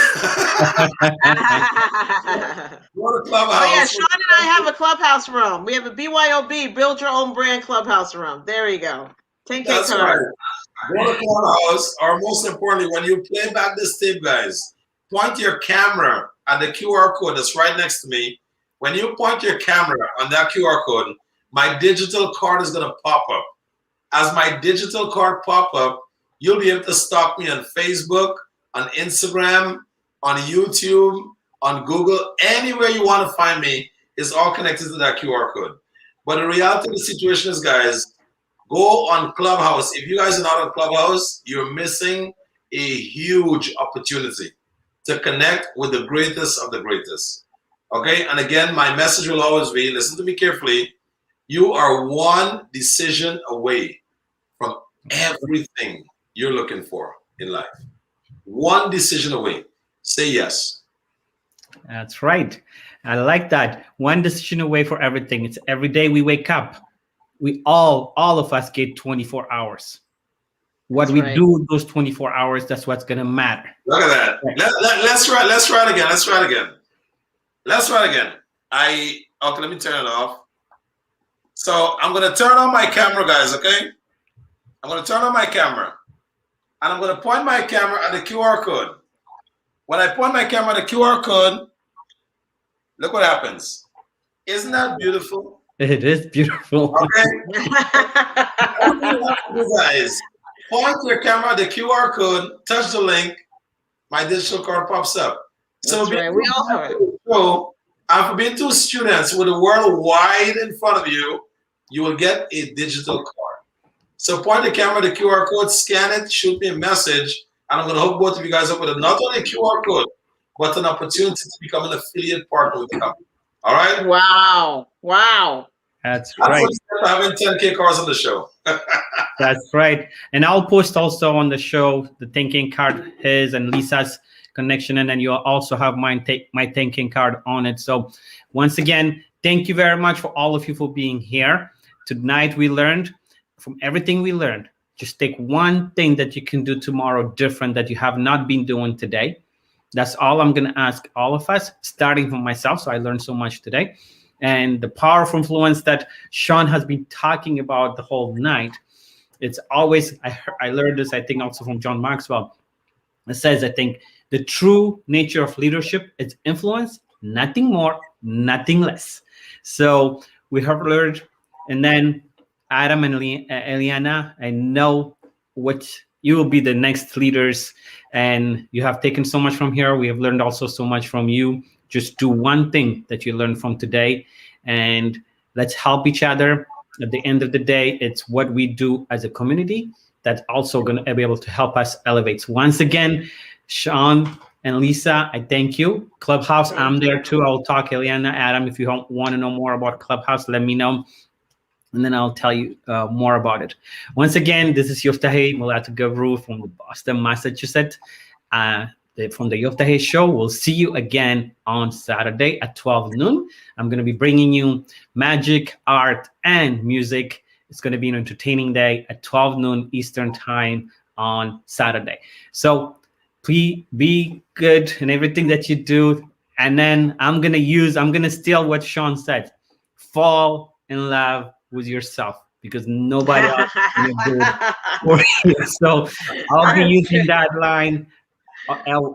Clubhouse. Oh yeah, Sean and I have a Clubhouse room. We have a BYOB, Build Your Own Brand Clubhouse room. There you go. 10K That's card. right. Go to Clubhouse, or most importantly, when you play back this tape, guys, point your camera at the QR code that's right next to me. When you point your camera on that QR code, my digital card is going to pop up. As my digital card pop up, you'll be able to stalk me on Facebook, on Instagram, on YouTube, on Google. Anywhere you want to find me is all connected to that QR code. But the reality of the situation is, guys, go on Clubhouse. If you guys are not on Clubhouse, you're missing a huge opportunity to connect with the greatest of the greatest. Okay? And again, my message will always be, listen to me carefully, you are one decision away from everything you're looking for in life. One decision away. Say yes. That's right. I like that. One decision away for everything. It's every day we wake up. We all of us get 24 hours. What That's we right. do those 24 hours, that's what's going to matter. Look at that. Let's try it again. Let's try it again. Okay, let me turn it off. So I'm going to turn on my camera, guys, okay? I'm going to turn on my camera. And I'm going to point my camera at the QR code. When I point my camera at the QR code, look what happens. Isn't that beautiful? It is beautiful. Okay. All you have to do, guys, point your camera at the QR code, touch the link, my digital card pops up. That's right. We all have it. So, and for being two students with the world wide in front of you, you will get a digital card. So point the camera, the QR code, scan it, shoot me a message, and I'm going to hook both of you guys up with not only a QR code, but an opportunity to become an affiliate partner with the company. All right? Wow. That's right. Having 10K cars on the show. That's right. And I'll post also on the show the thinking card, his and Lisa's connection, and then you'll also have my thinking card on it. So once again, thank you very much for all of you for being here. Tonight we learned from everything we learned. Just take one thing that you can do tomorrow different that you have not been doing today. That's all I'm going to ask all of us, starting from myself. So I learned so much today. And the power of influence that Sean has been talking about the whole night, it's always, I learned this, I think, also from John Maxwell. It says, I think, the true nature of leadership is influence, nothing more, nothing less. So we have learned, and then Adam and Eliana, I know what you will be the next leaders, and you have taken so much from here. We have learned also so much from you. Just do one thing that you learned from today, and let's help each other. At the end of the day, it's what we do as a community that's also going to be able to help us elevate. So once again, Sean and Lisa, I thank you. Clubhouse, I'm there too. I'll talk, Eliana, Adam, if you want to know more about Clubhouse, let me know, and then I'll tell you more about it. Once again, this is Yoftahe Gavru from Boston, Massachusetts. From the Yoftahe Show. We'll see you again on Saturday at 12 noon. I'm going to be bringing you magic, art, and music. It's going to be an entertaining day at 12 noon Eastern time on Saturday. So please be good in everything that you do. And then I'm going to steal what Sean said. Fall in love with yourself, because nobody else is going to do it for you. So I'll be using that line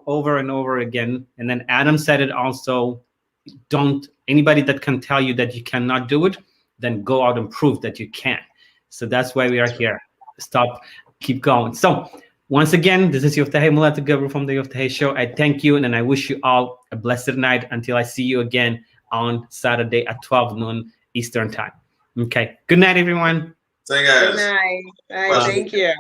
over and over again. And then Adam said it also, anybody that can tell you that you cannot do it, then go out and prove that you can. So that's why we are here. Keep going. So once again, this is Yoftahe Gavru from the Yoftahe Show. I thank you, and then I wish you all a blessed night until I see you again on Saturday at 12 noon Eastern time. Okay. Good night, everyone. Say, guys. Good night. All right, thank you.